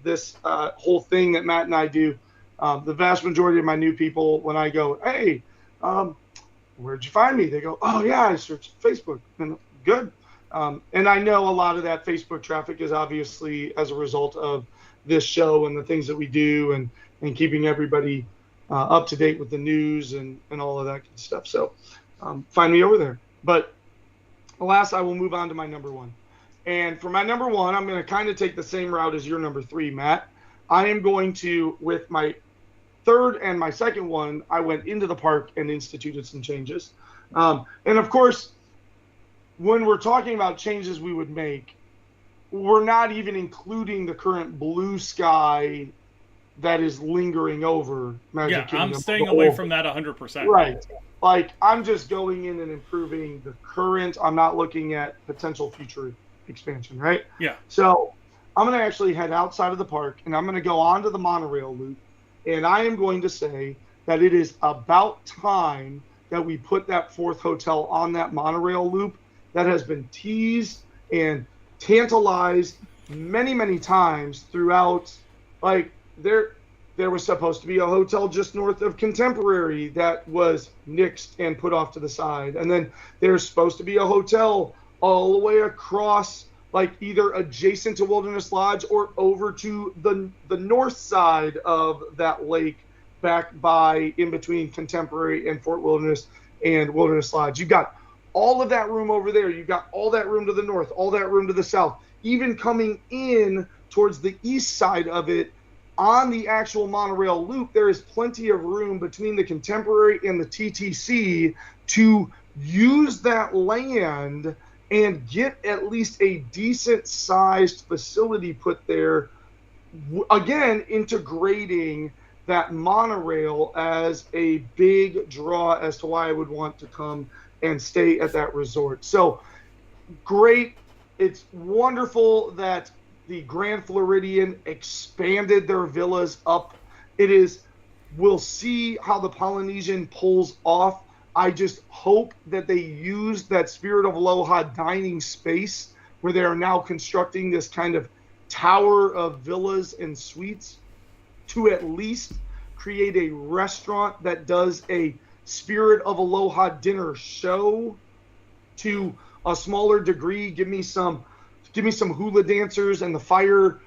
this whole thing that Matt and I do, the vast majority of my new people, when I go, hey, where'd you find me? They go, oh, yeah, I searched Facebook. And good. And I know a lot of that Facebook traffic is obviously as a result of this show and the things that we do, and keeping everybody up to date with the news and all of that good stuff. So find me over there. But alas, I will move on to my number one. And for my number one, I'm going to kind of take the same route as your number three, Matt. I am going to, with my third and my second one, I went into the park and instituted some changes. And of course, when we're talking about changes we would make, we're not even including the current blue sky that is lingering over Magic Kingdom. I'm staying away from that 100%. Right. Like, I'm just going in and improving the current. I'm not looking at potential future expansion, right? Yeah. So I'm going to actually head outside of the park, and I'm going to go onto the monorail loop, and I am going to say that it is about time that we put that fourth hotel on that monorail loop that has been teased and tantalized many, many times throughout. Like, there was supposed to be a hotel just north of Contemporary that was nixed and put off to the side. And then there's supposed to be a hotel all the way across, like either adjacent to Wilderness Lodge or over to the north side of that lake, back by in between Contemporary and Fort Wilderness and Wilderness Lodge. You've got all of that room over there. You've got all that room to the north, all that room to the south, even coming in towards the east side of it. On the actual monorail loop, there is plenty of room between the Contemporary and the TTC to use that land and get at least a decent sized facility put there. Again, integrating that monorail as a big draw as to why I would want to come and stay at that resort. So great. It's wonderful that the Grand Floridian expanded their villas up. We'll see how the Polynesian pulls off. I just hope that they use that Spirit of Aloha dining space where they are now constructing this kind of tower of villas and suites to at least create a restaurant that does a Spirit of Aloha dinner show to a smaller degree. Give me some hula dancers and the fire,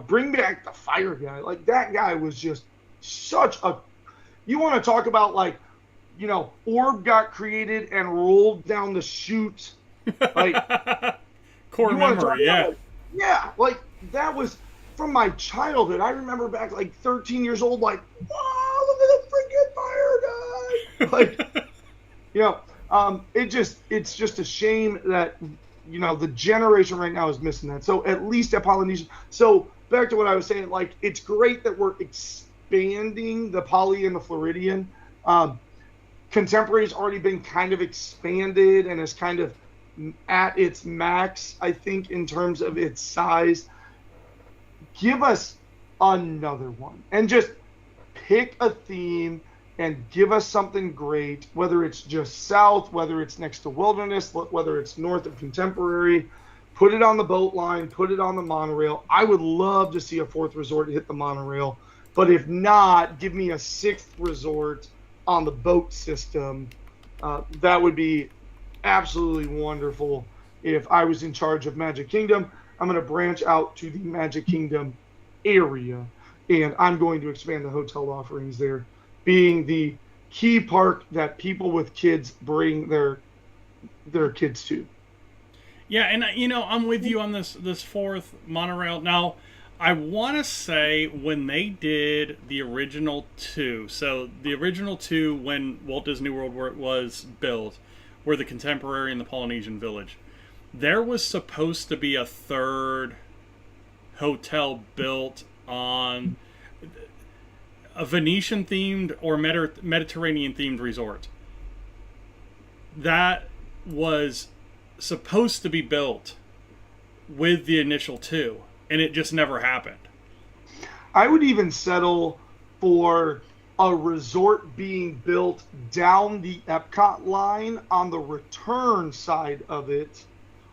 bring back the fire guy. Like, that guy was just such a, you want to talk about, like, orb got created and rolled down the chute. Like, core memory, yeah. Yeah, like, that was from my childhood. I remember back, like, 13 years old, like, wow, look at the freaking fire guy. It's just a shame that, the generation right now is missing that. So at least at Polynesian. So back to what I was saying, like, it's great that we're expanding the Poly and the Floridian. Contemporary's already been kind of expanded and is kind of at its max, I think, in terms of its size. Give us another one and just pick a theme and give us something great, whether it's just south, whether it's next to Wilderness, whether it's north of Contemporary. Put it on the boat line, put it on the monorail. I would love to see a fourth resort hit the monorail, but if not, give me a sixth resort on the boat system. That would be absolutely wonderful. If I was in charge of Magic Kingdom, I'm going to branch out to the Magic Kingdom area, and I'm going to expand the hotel offerings there, being the key park that people with kids bring their kids to. Yeah, and I'm with you on this fourth monorail. Now, I want to say when they did the original two, so the original two when Walt Disney World was built, were the Contemporary and the Polynesian Village. There was supposed to be a third hotel built on a Venetian-themed or Mediterranean-themed resort. That was supposed to be built with the initial two, and it just never happened. I would even settle for a resort being built down the Epcot line on the return side of it,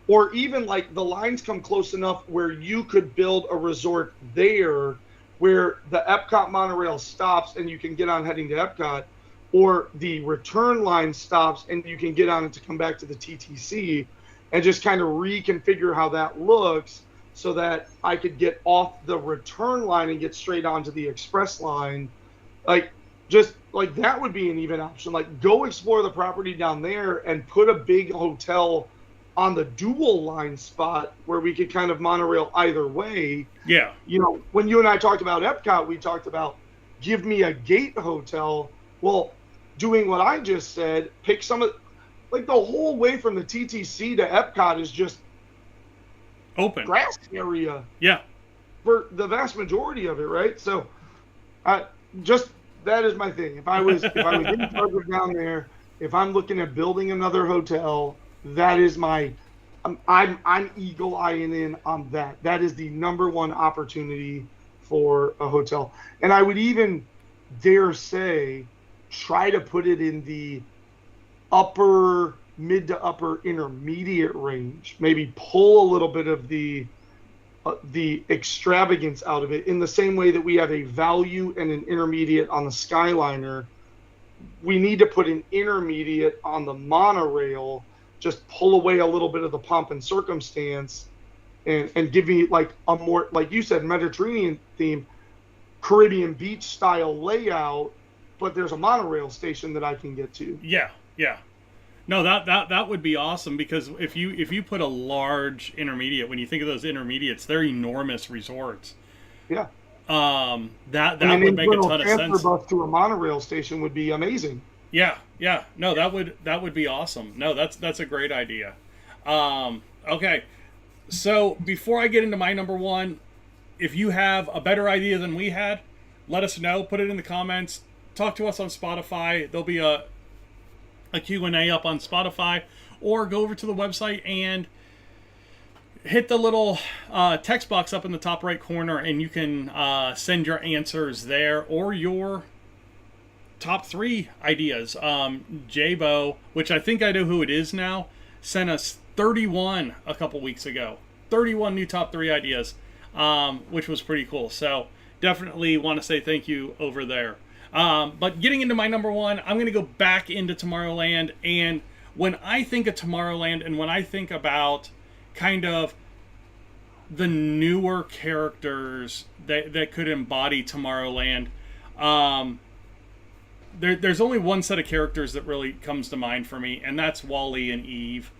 or even like the lines come close enough where you could build a resort there where the Epcot monorail stops and you can get on heading to Epcot, or the return line stops and you can get on it to come back to the TTC. and just kind of reconfigure how that looks so that I could get off the return line and get straight onto the express line. Like, just like that would be an even option. Like, go explore the property down there and put a big hotel on the dual line spot where we could kind of monorail either way. Yeah. You know, when you and I talked about Epcot, we talked about give me a gate hotel. Well, doing what I just said, pick some of, like, the whole way from the TTC to Epcot is just open grass area. Yeah. For the vast majority of it, right? So, just that is my thing. If I was in charge of down there, if I'm looking at building another hotel, that is my, I'm eagle eyeing in on that. That is the number one opportunity for a hotel, and I would even dare say, try to put it in the mid to upper intermediate range. Maybe pull a little bit of the extravagance out of it, in the same way that we have a value and an intermediate on the Skyliner. We need to put an intermediate on the monorail, just pull away a little bit of the pomp and circumstance, and give me like a more, like you said, Mediterranean theme, Caribbean beach style layout, but there's a monorail station that I can get to. Yeah. No, that would be awesome, because if you put a large intermediate, when you think of those intermediates, they're enormous resorts. Yeah. That would make a ton of sense. Transfer bus to a monorail station would be amazing. Yeah. No, that would be awesome. No, that's a great idea. Okay. So before I get into my number one, if you have a better idea than we had, let us know. Put it in the comments. Talk to us on Spotify. There'll be a Q&A up on Spotify, or go over to the website and hit the little text box up in the top right corner, and you can send your answers there, or your top 3 ideas. Jabo, which I think I know who it is now, sent us 31 a couple weeks ago. 31 new top 3 ideas, which was pretty cool. So definitely want to say thank you over there. But getting into my number one, I'm going to go back into Tomorrowland. And when I think of Tomorrowland, and when I think about kind of the newer characters that could embody Tomorrowland, there's only one set of characters that really comes to mind for me, and that's Wally and Eve.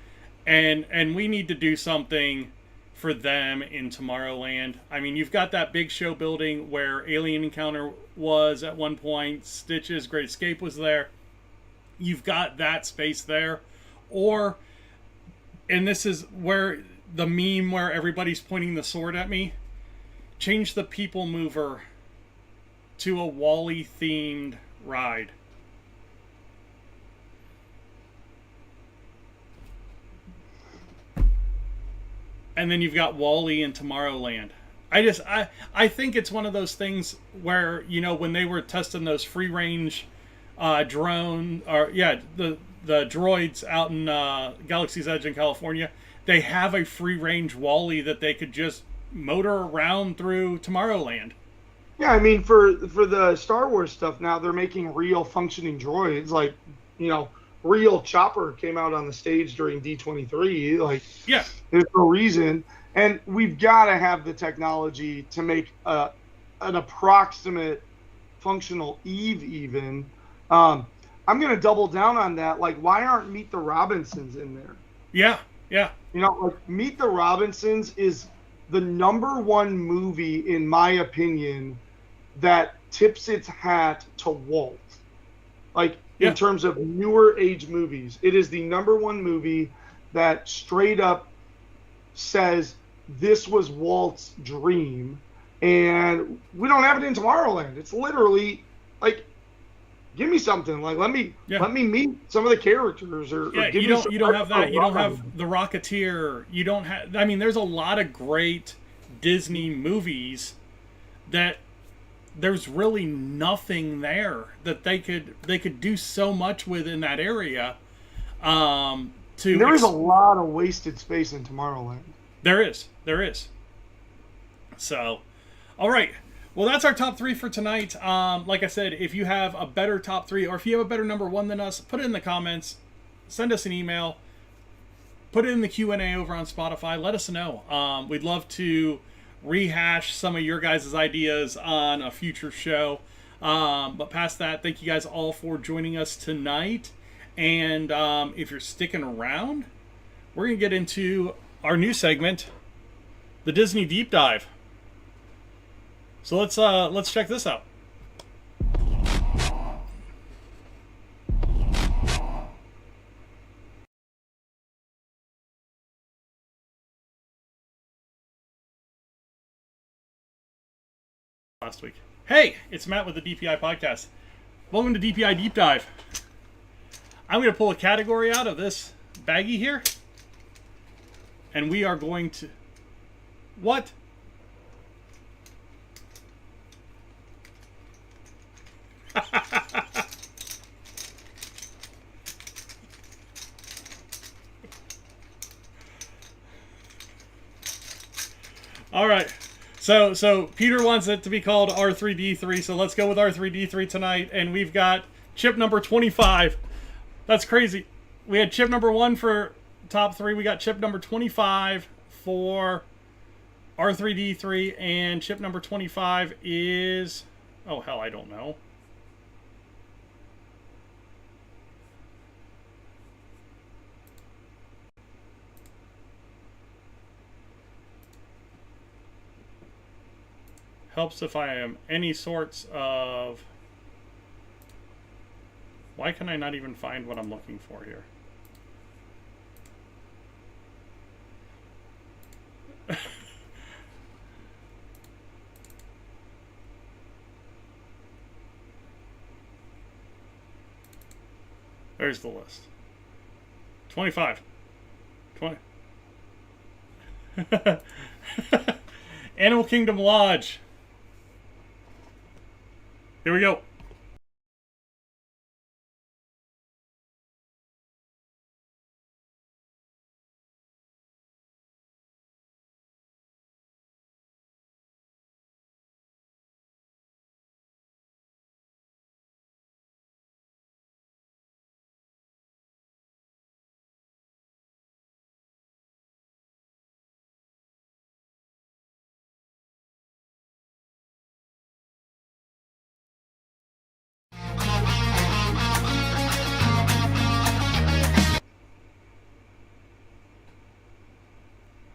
And we need to do something for them in Tomorrowland. I mean, you've got that big show building where Alien Encounter was at one point, Stitch's Great Escape was there. You've got that space there. Or, and this is where the meme where everybody's pointing the sword at me, change the People Mover to a Wally themed ride. And then you've got Wall-E in Tomorrowland. I think it's one of those things where, you know, when they were testing those free range drone, or the droids out in Galaxy's Edge in California, they have a free range Wall-E that they could just motor around through Tomorrowland. Yeah, I mean, for the Star Wars stuff now, they're making real functioning droids. Like, you know, real Chopper came out on the stage during D23. Like, yeah, there's no reason. And we've got to have the technology to make an approximate functional Eve even. I'm going to double down on that. Like, why aren't Meet the Robinsons in there? Yeah. You know, like, Meet the Robinsons is the #1 movie, in my opinion, that tips its hat to Walt. Like, in terms of newer age movies, it is the #1 movie that straight up says this was Walt's dream, and we don't have it in Tomorrowland. It's literally like, give me something. Like, let me meet some of the characters, or give me you don't have that. You don't have the Rocketeer. You don't have. I mean, there's a lot of great Disney movies that there's really nothing there that they could do so much with in that area. There is a lot of wasted space in Tomorrowland. There is. So, all right. Well, that's our top 3 for tonight. Like I said, if you have a better top 3, or if you have a better #1 than us, put it in the comments. Send us an email. put it in the Q&A over on Spotify. Let us know. We'd love to rehash some of your guys' ideas on a future show. But past that, thank you guys all for joining us tonight. And if you're sticking around, we're going to get into our new segment, the Disney Deep Dive. So let's check this out. Last week. Hey, it's Matt with the DPI podcast. Welcome to DPI Deep Dive. I'm going to pull a category out of this baggie here, and we are going to... What? All right. So Peter wants it to be called R3D3, so let's go with R3D3 tonight, and we've got chip number 25. That's crazy. We had chip number 1 for top 3. We got chip number 25 for R3D3, and chip number 25 is... Oh, hell, I don't know. Helps if I am any sorts of... Why can I not even find what I'm looking for here? There's the list. 25. 20. Animal Kingdom Lodge. Here we go.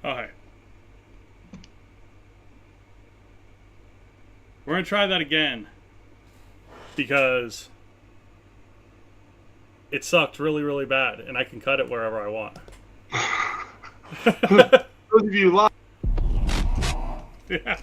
Okay. We're going to try that again because it sucked really, really bad, and I can cut it wherever I want. Those of you live. Yeah.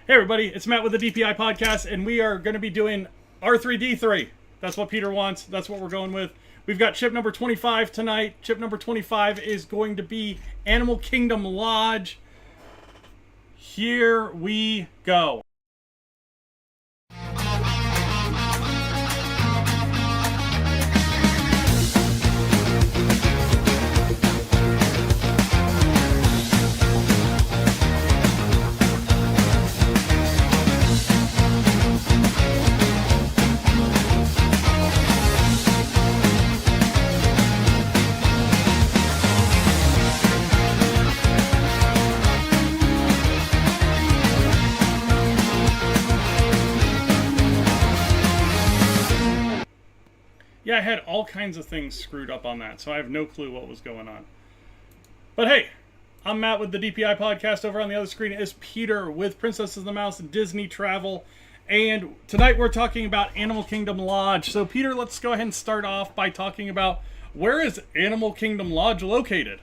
Hey everybody, it's Matt with the DPI podcast, and we are going to be doing R3D3. That's what Peter wants. That's what we're going with. We've got chip number 25 tonight. Chip number 25 is going to be Animal Kingdom Lodge. Here we go. Yeah, I had all kinds of things screwed up on that, so I have no clue what was going on. But hey, I'm Matt with the DPI podcast. Over on the other screen is Peter with Princess of the Mouse Disney Travel. And tonight we're talking about Animal Kingdom Lodge. So Peter, let's go ahead and start off by talking about where is Animal Kingdom Lodge located?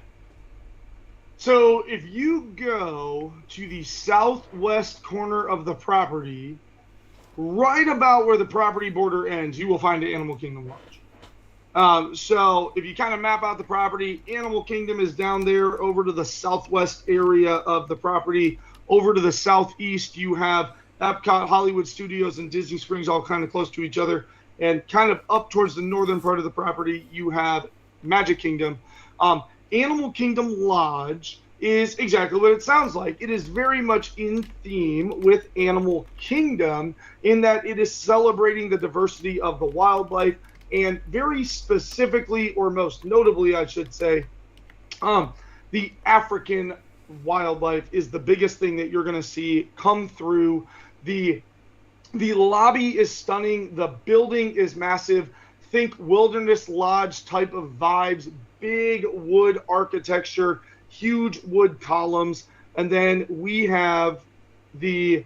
So if you go to the southwest corner of the property, right about where the property border ends, you will find the Animal Kingdom Lodge. So if you kind of map out the property, Animal Kingdom is down there over to the southwest area of the property. Over to the southeast, you have Epcot, Hollywood Studios, and Disney Springs all kind of close to each other. And kind of up towards the northern part of the property, you have Magic Kingdom. Animal Kingdom Lodge is exactly what it sounds like. It is very much in theme with Animal Kingdom in that it is celebrating the diversity of the wildlife, and very specifically, or most notably, I should say, the African wildlife is the biggest thing that you're going to see come through. The lobby is stunning. The building is massive. Think Wilderness Lodge type of vibes, big wood architecture, huge wood columns, and then we have the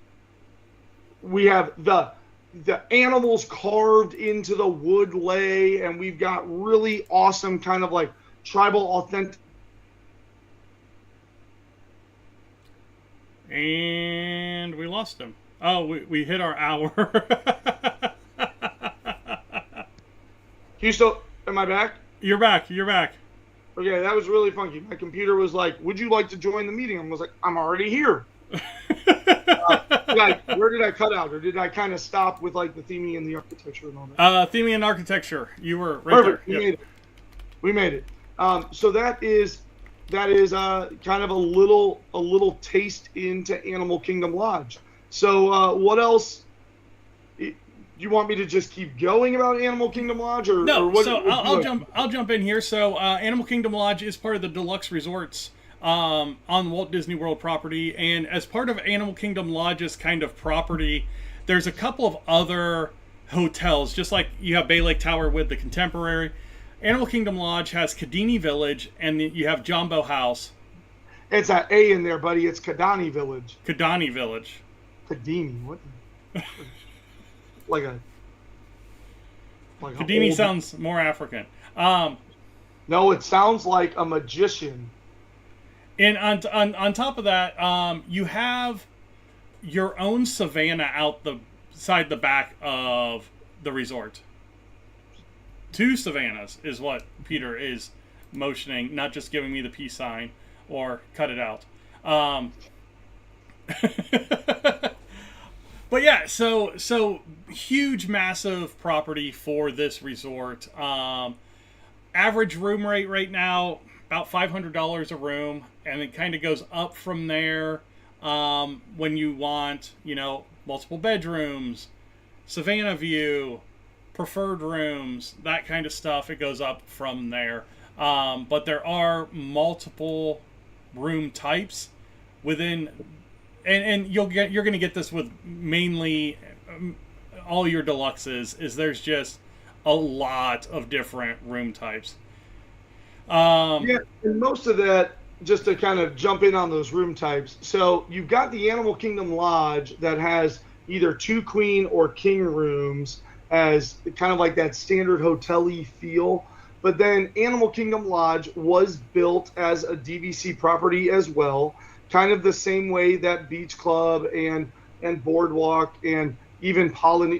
animals carved into the wood lay, and we've got really awesome kind of like tribal authentic. And we lost him. Oh, we hit our hour. You still? Am I back? You're back. You're back. Okay, that was really funky. My computer was like, "Would you like to join the meeting?" I was like, "I'm already here." Where did I cut out, or did I kind of stop with like the theming and the architecture and all that? Theming and architecture. You were right Perfect. there. We made it. So that is kind of a little taste into Animal Kingdom Lodge. So what else? You want me to just keep going about Animal Kingdom Lodge, or no? Or what, So I'll jump in here. So Animal Kingdom Lodge is part of the Deluxe Resorts on Walt Disney World property, and as part of Animal Kingdom Lodge's kind of property, there's a couple of other hotels, just like you have Bay Lake Tower with the Contemporary. Animal Kingdom Lodge has Kadini Village, and you have Jumbo House. It's an A in there, buddy. It's Kadani Village. Kadani Village. Kadini. What? Kadini sounds more African. No, it sounds like a magician. And on top of that, you have your own savannah out the back of the resort. 2 savannas is what Peter is motioning, not just giving me the peace sign or cut it out. But yeah, so huge, massive property for this resort. Average room rate right now, about $500 a room, and it kind of goes up from there when you want, multiple bedrooms, Savannah view, preferred rooms, that kind of stuff. It goes up from there. But there are multiple room types within, and you're going to get this with mainly all your deluxes. Is there's just a lot of different room types. Yeah, and most of that, just to kind of jump in on those room types. So you've got the Animal Kingdom Lodge that has either 2 queen or king rooms as kind of like that standard hotel-y feel. But then Animal Kingdom Lodge was built as a DVC property as well, kind of the same way that Beach Club and Boardwalk and even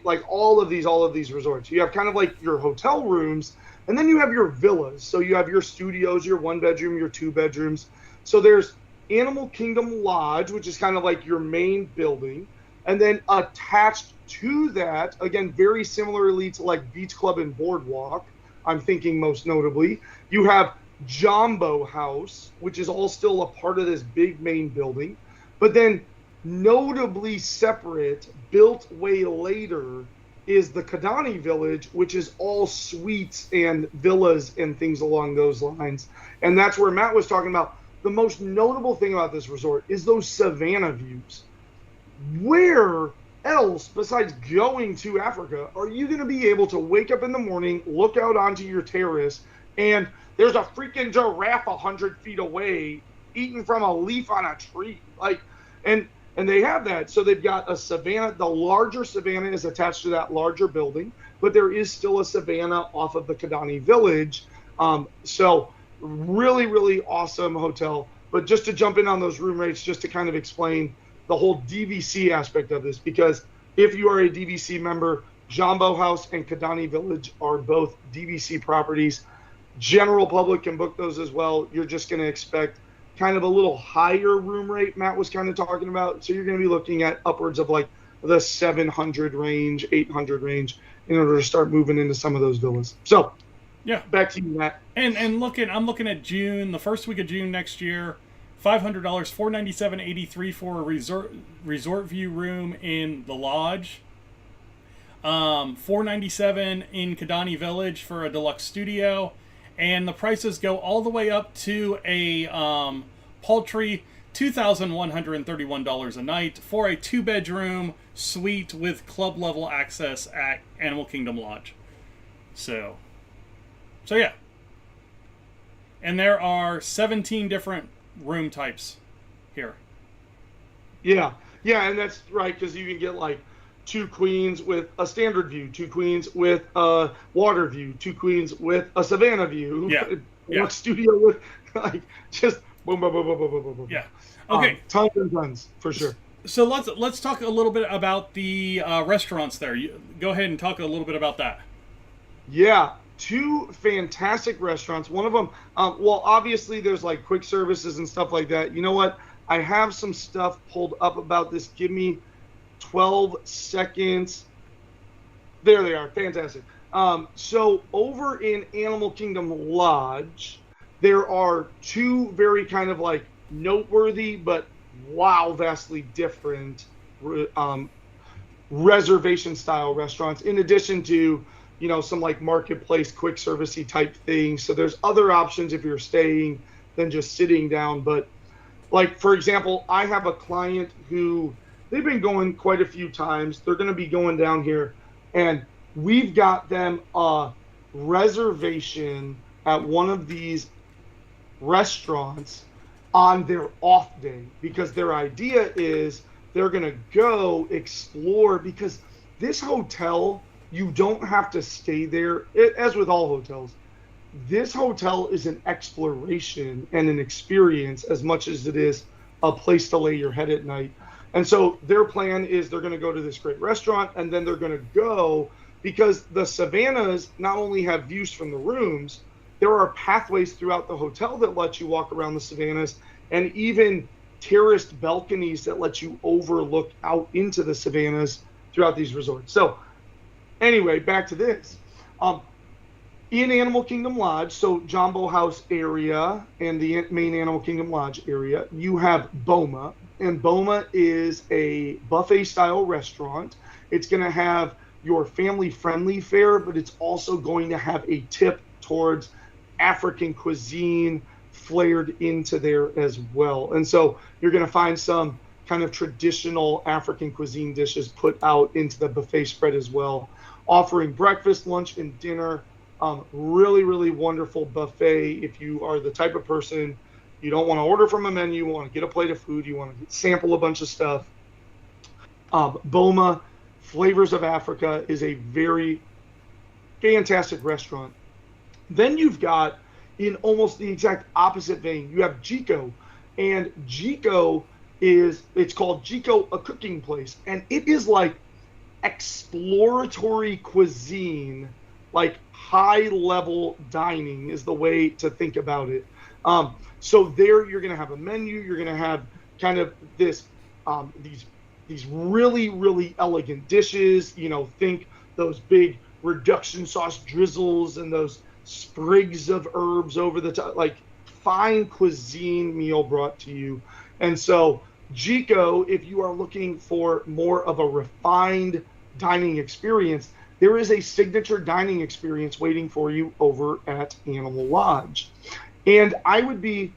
like all of these resorts. You have kind of like your hotel rooms, and then you have your villas. So you have your studios, your 1-bedroom, your 2 bedrooms. So there's Animal Kingdom Lodge, which is kind of like your main building. And then attached to that, again, very similarly to like Beach Club and Boardwalk, I'm thinking most notably, you have Jumbo House, which is all still a part of this big main building. But then notably separate, built way later, is the Kadani Village, which is all suites and villas and things along those lines. And that's where Matt was talking about. The most notable thing about this resort is those Savannah views. Where else, besides going to Africa, are you going to be able to wake up in the morning, look out onto your terrace, and there's a freaking giraffe 100 feet away eating from a leaf on a tree? And they have that. So they've got a savannah. The larger savannah is attached to that larger building, but there is still a savannah off of the Kadani Village. So really, really awesome hotel. But just to jump in on those room rates, just to kind of explain the whole DVC aspect of this, because if you are a DVC member, Jumbo House and Kadani Village are both DVC properties. General public can book those as well. You're just going to expect kind of a little higher room rate Matt was kind of talking about. So you're going to be looking at upwards of like the 700 range, 800 range in order to start moving into some of those villas. So yeah, back to you, Matt. And I'm looking at June, the first week of June next year $500, $497.83 for a resort view room in the lodge. $497 in Kidani Village for a deluxe studio, and the prices go all the way up to a paltry $2,131 a night for a 2-bedroom suite with club level access at Animal Kingdom Lodge. So yeah. And there are 17 different room types here. Yeah, and that's right, because you can get like 2 queens with a standard view, 2 queens with a water view, 2 queens with a savannah view. Yeah. Studio with like just boom, boom, boom, boom, boom, boom, boom. Yeah. Okay. Tons and tons for sure. So let's talk a little bit about the restaurants there. Go ahead and talk a little bit about that. Yeah, 2 fantastic restaurants. One of them, well, obviously there's like quick services and stuff like that. You know what? I have some stuff pulled up about this. Give me 12 seconds. There they are. Fantastic. So over in Animal Kingdom Lodge, there are 2 very kind of like noteworthy, but wow, vastly different reservation style restaurants, in addition to, you know, some like marketplace quick servicey type things. So there's other options if you're staying than just sitting down. But like, for example, I have a client who they've been going quite a few times. They're going to be going down here, and we've got them a reservation at one of these restaurants on their off day, because their idea is they're going to go explore, because this hotel, you don't have to stay there. As with all hotels, this hotel is an exploration and an experience as much as it is a place to lay your head at night. And so their plan is they're going to go to this great restaurant, and then they're going to go, because the savannas not only have views from the rooms, there are pathways throughout the hotel that let you walk around the savannas, and even terraced balconies that let you overlook out into the savannas throughout these resorts. So anyway, back to this. In Animal Kingdom Lodge, so Jumbo House area and the main Animal Kingdom Lodge area, you have Boma. And Boma is a buffet-style restaurant. It's going to have your family-friendly fare, but it's also going to have a tip towards African cuisine flared into there as well. And so you're going to find some kind of traditional African cuisine dishes put out into the buffet spread as well, offering breakfast, lunch, and dinner. Really, really wonderful buffet. If you are the type of person, you don't want to order from a menu, you want to get a plate of food, you want to sample a bunch of stuff. Boma, Flavors of Africa, is a very fantastic restaurant. Then you've got, in almost the exact opposite vein, you have Jiko. And Jiko it's called Jiko, a cooking place. And it is like exploratory cuisine, like high-level dining is the way to think about it. So there you're going to have a menu. You're going to have kind of this these really, really elegant dishes. You know, think those big reduction sauce drizzles and those sprigs of herbs over the top, like fine cuisine meal brought to you. And so Jiko, if you are looking for more of a refined dining experience, there is a signature dining experience waiting for you over at Animal Lodge. And I would be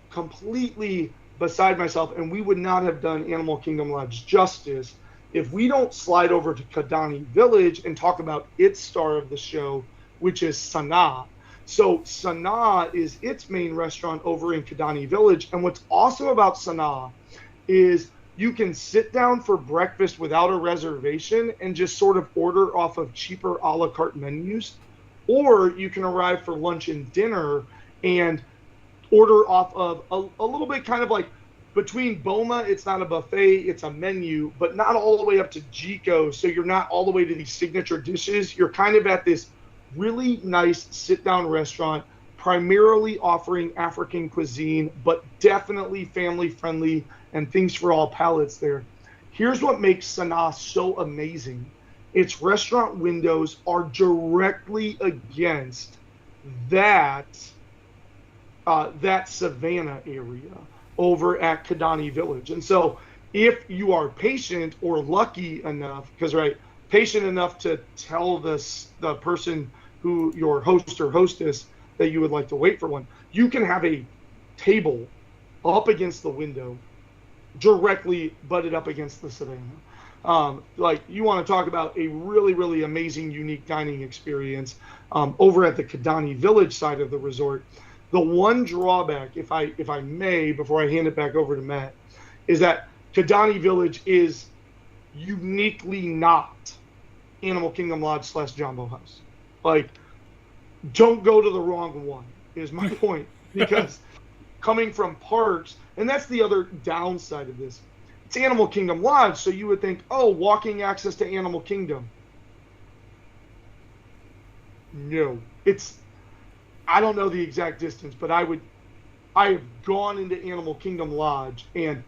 completely beside myself, and we would not have done Animal Kingdom Lodge justice if we don't slide over to Kidani Village and talk about its star of the show, which is Sanaa. So Sanaa is its main restaurant over in Kidani Village. And what's awesome about Sanaa is you can sit down for breakfast without a reservation and just sort of order off of cheaper a la carte menus, or you can arrive for lunch and dinner and order off of a little bit kind of like between Boma, it's not a buffet, it's a menu, but not all the way up to Jiko. So you're not all the way to these signature dishes. You're kind of at this really nice sit-down restaurant, primarily offering African cuisine, but definitely family-friendly and things for all palates there. Here's what makes Sanaa so amazing. Its restaurant windows are directly against that savannah area. over at Kidani Village. And so if you are patient or lucky enough, because right, patient enough to tell the person who your host or hostess that you would like to wait for one, you can have a table up against the window, directly butted up against the savannah. Like, you want to talk about a really, really amazing, unique dining experience over at the Kidani Village side of the resort. The one drawback, if I may, before I hand it back over to Matt, is that Kidani Village is uniquely not Animal Kingdom Lodge / Jumbo House. Like, don't go to the wrong one, is my point. Because coming from parks, and that's the other downside of this, it's Animal Kingdom Lodge, so you would think, oh, walking access to Animal Kingdom. No. I don't know the exact distance, but I have gone into Animal Kingdom Lodge, and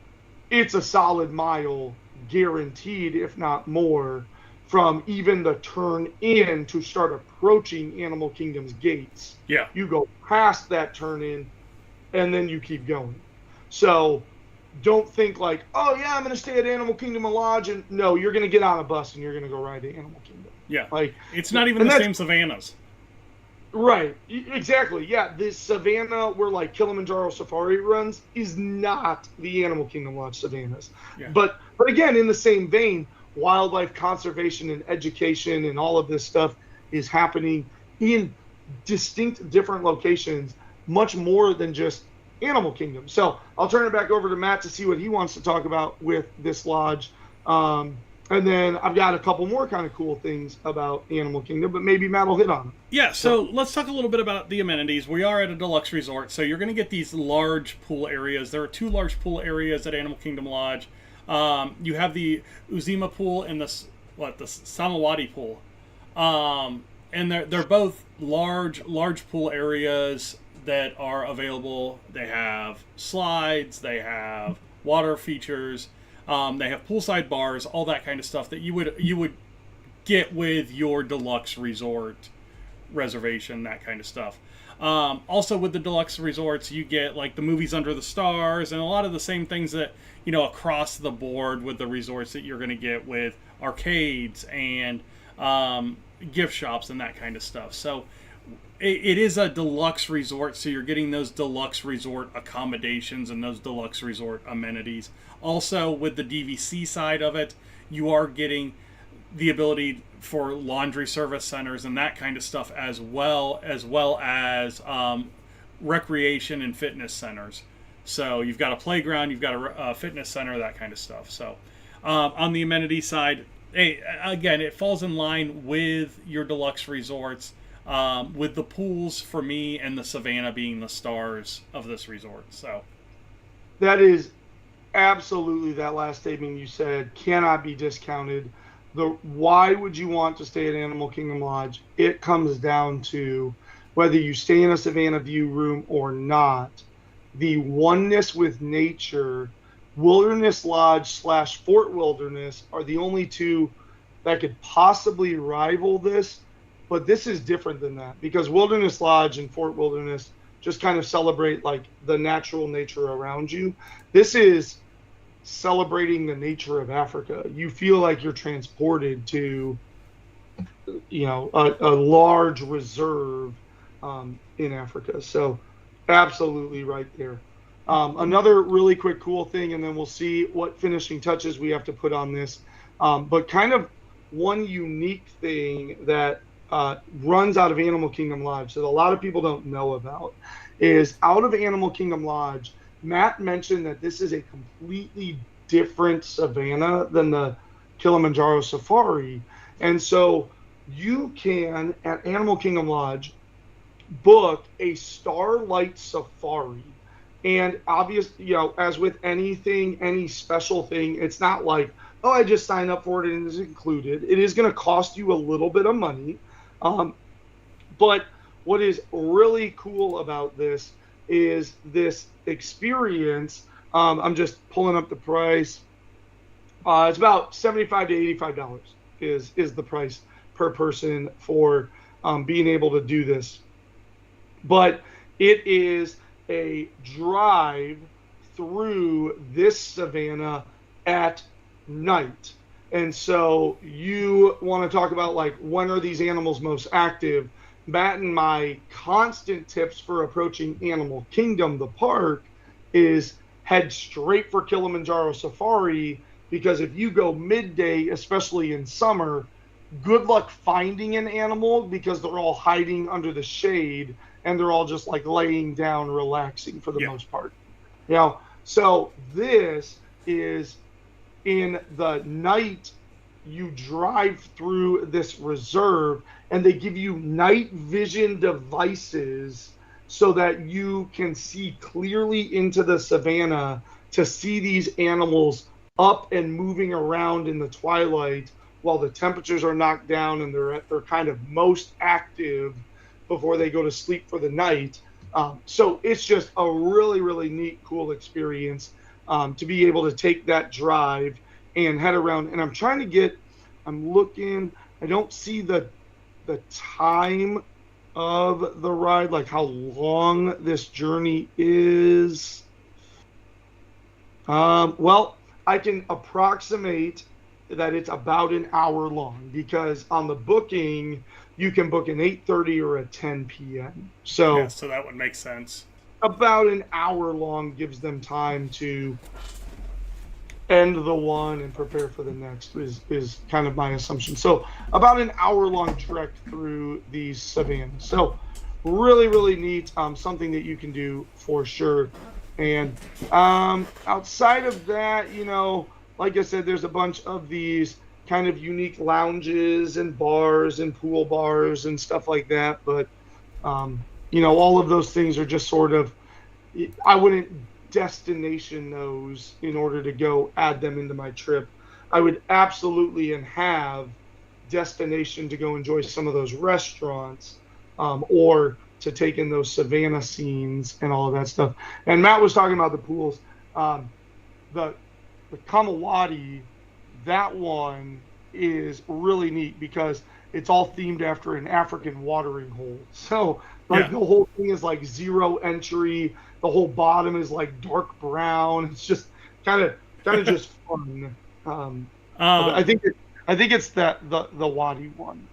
it's a solid mile guaranteed, if not more, from even the turn in to start approaching Animal Kingdom's gates. Yeah. You go past that turn in, and then you keep going. So don't think like, oh yeah, I'm going to stay at Animal Kingdom Lodge, and no, you're going to get on a bus and you're going to go ride to Animal Kingdom. Yeah. Like, it's not even the same savannas. Right, exactly. Yeah, this savannah where like Kilimanjaro Safari runs is not the Animal Kingdom Lodge savannas. Yeah. But again, in the same vein, wildlife conservation and education and all of this stuff is happening in distinct different locations, much more than just Animal Kingdom. So I'll turn it back over to Matt to see what he wants to talk about with this lodge. And then I've got a couple more kind of cool things about Animal Kingdom, but maybe Matt will hit on them. Yeah, so let's talk a little bit about the amenities. We are at a deluxe resort, so you're going to get these large pool areas. There are 2 large pool areas at Animal Kingdom Lodge. You have the Uzima pool and the Samawati pool. And they're both large pool areas that are available. They have slides, they have water features, they have poolside bars, all that kind of stuff that you would get with your deluxe resort reservation, that kind of stuff. Also with the deluxe resorts, you get like the movies under the stars and a lot of the same things that, across the board with the resorts that you're going to get with arcades and gift shops and that kind of stuff. So it is a deluxe resort, so you're getting those deluxe resort accommodations and those deluxe resort amenities. Also, with the DVC side of it, you are getting the ability for laundry service centers and that kind of stuff, as well as recreation and fitness centers. So you've got a playground, you've got a fitness center, that kind of stuff. So on the amenity side, again, it falls in line with your deluxe resorts, with the pools for me and the Savannah being the stars of this resort. So that is absolutely, that last statement you said cannot be discounted. Why would you want to stay at Animal Kingdom Lodge? It comes down to whether you stay in a Savannah View room or not. The oneness with nature, Wilderness Lodge / Fort Wilderness are the only 2 that could possibly rival this. But this is different than that, because Wilderness Lodge and Fort Wilderness just kind of celebrate like the natural nature around you. This is celebrating the nature of Africa. You feel like you're transported to, a large reserve in Africa. So absolutely right there. Another really quick cool thing, and then we'll see what finishing touches we have to put on this. But kind of one unique thing that runs out of Animal Kingdom Lodge that a lot of people don't know about is out of Animal Kingdom Lodge, Matt mentioned that this is a completely different savannah than the Kilimanjaro Safari. And so you can, at Animal Kingdom Lodge, book a Starlight Safari. And obviously, as with anything, any special thing, it's not like, oh, I just signed up for it and it's included. It is going to cost you a little bit of money. But what is really cool about this is this experience. I'm just pulling up the price. It's about $75 to $85 is the price per person for being able to do this. But it is a drive through this savannah at night. And so you want to talk about like when are these animals most active? Matt and my constant tips for approaching Animal Kingdom, the park, is head straight for Kilimanjaro Safari, because if you go midday, especially in summer, good luck finding an animal because they're all hiding under the shade and they're all just like laying down, relaxing for the most part. You know, so this is in the night. You drive through this reserve and they give you night vision devices so that you can see clearly into the savannah to see these animals up and moving around in the twilight while the temperatures are knocked down and they're kind of most active before they go to sleep for the night. So it's just a really, really neat, cool experience to be able to take that drive and head around. And I'm looking, I don't see the time of the ride, like how long this journey is. Well, I can approximate that it's about an hour long, because on the booking, you can book an 8:30 or a 10 p.m. So that would make sense. About an hour long gives them time to end the one and prepare for the next is kind of my assumption. So about an hour long trek through these savannas. So really, really neat. Something that you can do for sure. And outside of that, you know, like I said, there's a bunch of these kind of unique lounges and bars and pool bars and stuff like that. But, you know, all of those things are just sort of, I wouldn't destination those in order to go add them into my trip. I would absolutely and have destination to go enjoy some of those restaurants, or to take in those savannah scenes and all of that stuff. And Matt was talking about the pools. The Kamawati, that one is really neat because it's all themed after an African watering hole. So like the whole thing is like zero entry. The whole bottom is like dark brown. It's just kind of just fun. I think it's the Wadi one,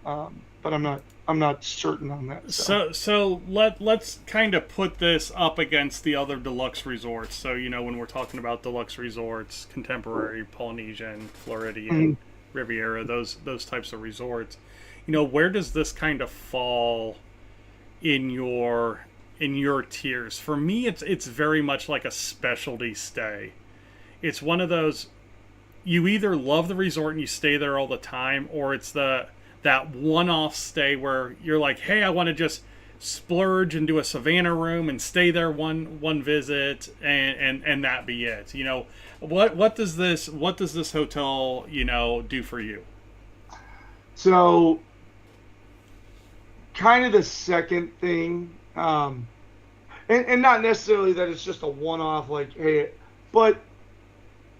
but I'm not certain on that. So let's kind of put this up against the other deluxe resorts. So, you know, when we're talking about deluxe resorts, Contemporary, Polynesian, Floridian, Riviera, those types of resorts, you know, where does this kind of fall in your tiers? For me, it's very much like a specialty stay. It's one of those, you either love the resort and you stay there all the time, or it's that one-off stay where you're like, hey, I want to just splurge and do a Savannah room and stay there one visit and that be it. You know, what does this hotel, you know, do for you? So kind of the second thing, and not necessarily that it's just a one-off, like, hey, but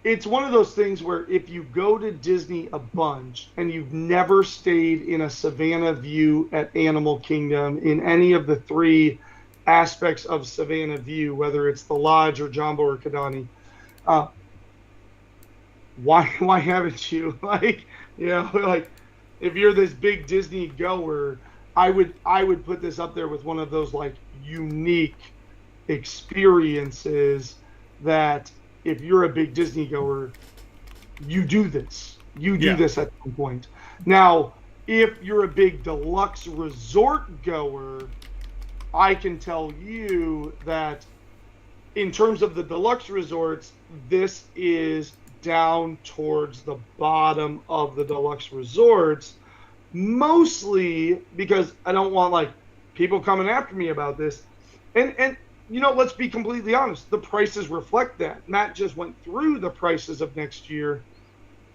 it's one of those things where if you go to Disney a bunch and you've never stayed in a Savannah View at Animal Kingdom in any of the three aspects of Savannah View, whether it's the Lodge or Jambo or Kidani, why haven't you? Like, you know, like if you're this big Disney goer, I would put this up there with one of those like unique experiences that if you're a big Disney goer, you do this. You do this at some point. Now, if you're a big deluxe resort goer, I can tell you that in terms of the deluxe resorts, this is down towards the bottom of the deluxe resorts, mostly because I don't want like people coming after me about this. And you know, let's be completely honest. The prices reflect that. Matt just went through the prices of next year.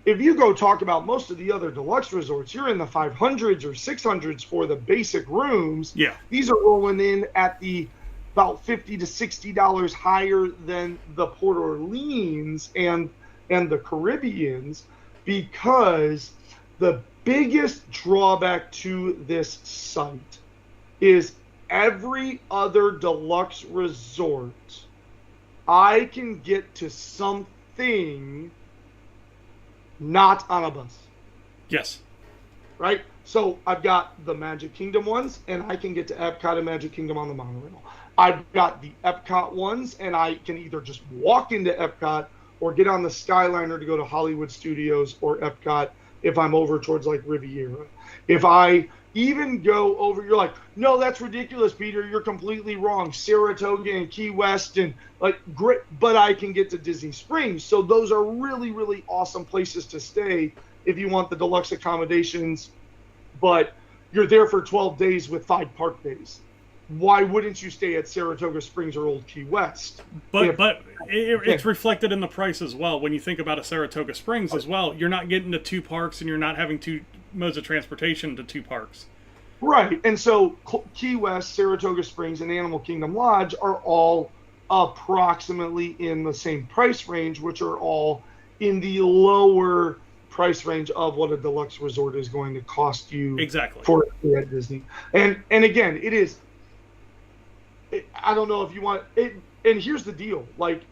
If you go talk about most of the other deluxe resorts, you're in the 500s or 600s for the basic rooms. Yeah. These are rolling in at the about $50 to $60 higher than the Port Orleans and the Caribbeans, because the biggest drawback to this site is every other deluxe resort I can get to something not on a bus. Yes. Right? So I've got the Magic Kingdom ones, and I can get to Epcot and Magic Kingdom on the monorail. I've got the Epcot ones, and I can either just walk into Epcot or get on the Skyliner to go to Hollywood Studios or Epcot if I'm over towards like Riviera. If I even go over, you're like, no, that's ridiculous, Peter. You're completely wrong. Saratoga and Key West and like great, but I can get to Disney Springs. So those are really, really awesome places to stay if you want the deluxe accommodations, but you're there for 12 days with 5 park days. Why wouldn't you stay at Saratoga Springs or Old Key West? But it's reflected in the price as well. When you think about a Saratoga Springs as well, you're not getting to 2 parks and you're not having 2 modes of transportation to 2 parks. Right. And so Key West, Saratoga Springs, and Animal Kingdom Lodge are all approximately in the same price range, which are all in the lower price range of what a deluxe resort is going to cost you exactly for a stay at Disney. And again, it is, I don't know if you want it. And here's the deal. Like,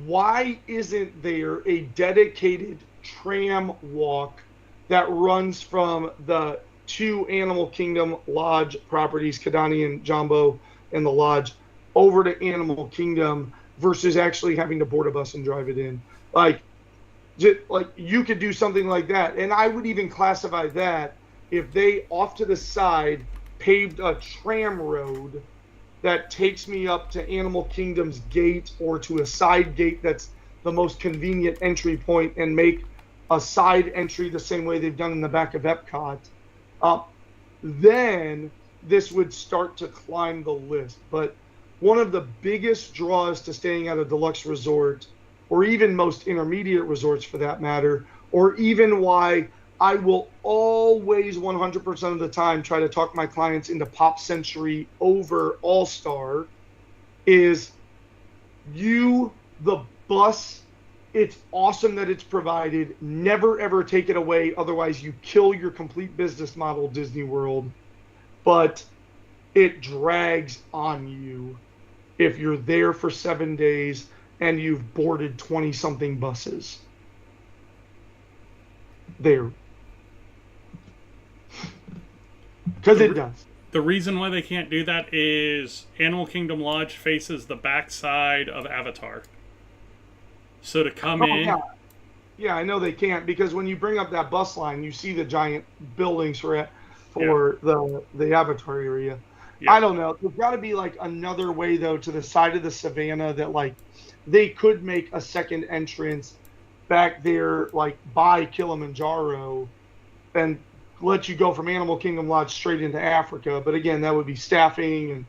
why isn't there a dedicated tram walk that runs from the 2 Animal Kingdom Lodge properties, Kidani and Jambo and the Lodge, over to Animal Kingdom versus actually having to board a bus and drive it in? Like you could do something like that. And I would even classify that if they off to the side paved a tram road that takes me up to Animal Kingdom's gate or to a side gate that's the most convenient entry point and make a side entry the same way they've done in the back of Epcot, then this would start to climb the list. But one of the biggest draws to staying at a deluxe resort, or even most intermediate resorts for that matter, or even why I will always 100% of the time try to talk my clients into Pop Century over All-Star, is the bus. It's awesome that it's provided. Never, ever take it away. Otherwise, you kill your complete business model, Disney World. But it drags on you if you're there for 7 days and you've boarded 20-something buses. There. Because it does. The reason why they can't do that is Animal Kingdom Lodge faces the backside of Avatar. So to come in... Yeah, I know they can't, because when you bring up that bus line, you see the giant buildings for the Avatar area. Yeah. I don't know. There's got to be like another way, though, to the side of the savannah that like they could make a second entrance back there, like by Kilimanjaro, and let you go from Animal Kingdom Lodge straight into Africa. But again, that would be staffing, and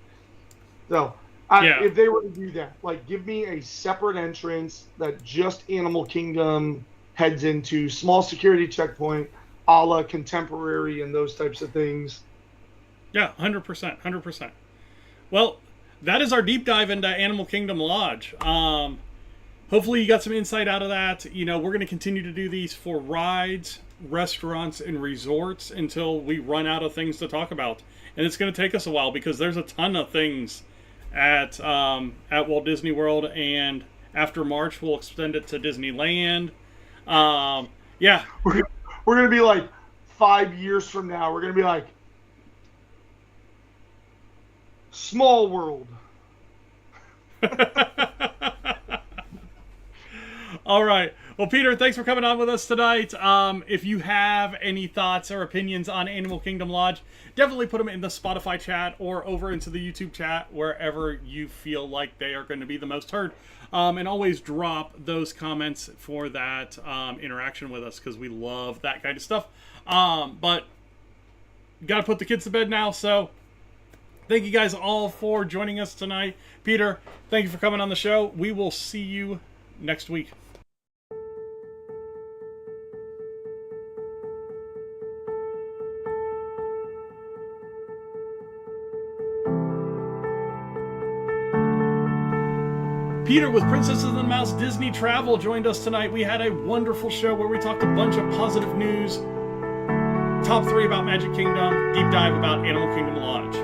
so if they were to do that, like give me a separate entrance that just Animal Kingdom heads into, small security checkpoint, a la Contemporary and those types of things. Yeah, 100%. Well, that is our deep dive into Animal Kingdom Lodge. Hopefully you got some insight out of that. You know, we're going to continue to do these for rides, restaurants, and resorts until we run out of things to talk about. And it's going to take us a while because there's a ton of things at Walt Disney World, and after March we'll extend it to Disneyland. Yeah. We're going to be like 5 years from now, we're going to be like, Small World. All right. Well, Peter, thanks for coming on with us tonight. If you have any thoughts or opinions on Animal Kingdom Lodge, definitely put them in the Spotify chat or over into the YouTube chat, wherever you feel like they are going to be the most heard. And always drop those comments for that interaction with us, because we love that kind of stuff. But got to put the kids to bed now, so thank you guys all for joining us tonight. Peter, thank you for coming on the show. We will see you next week. Peter with Princesses and the Mouse Disney Travel joined us tonight. We had a wonderful show where we talked a bunch of positive news. Top 3 about Magic Kingdom, deep dive about Animal Kingdom Lodge.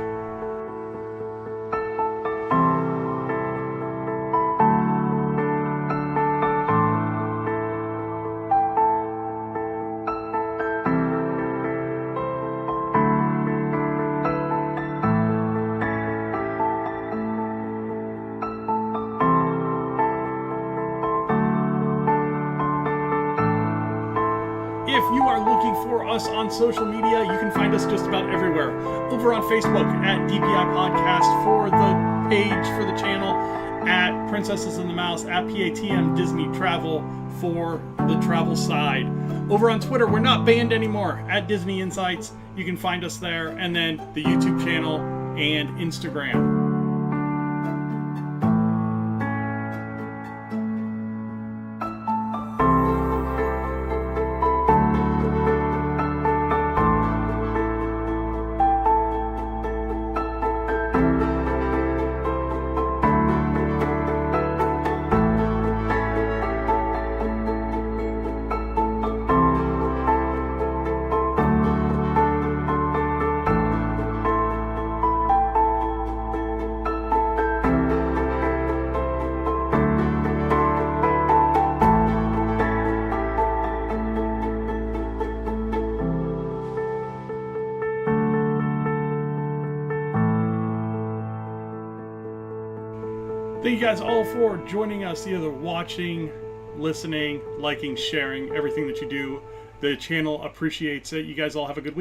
us on social media. You can find us just about everywhere. Over on Facebook at DPI Podcast for the page for the channel, at Princesses and the Mouse, at PATM Disney Travel for the travel side. Over on Twitter, we're not banned anymore, at Disney Insights. You can find us there, and then the YouTube channel and Instagram. Thank you guys all for joining us, either watching, listening, liking, sharing, everything that you do. The channel appreciates it. You guys all have a good week.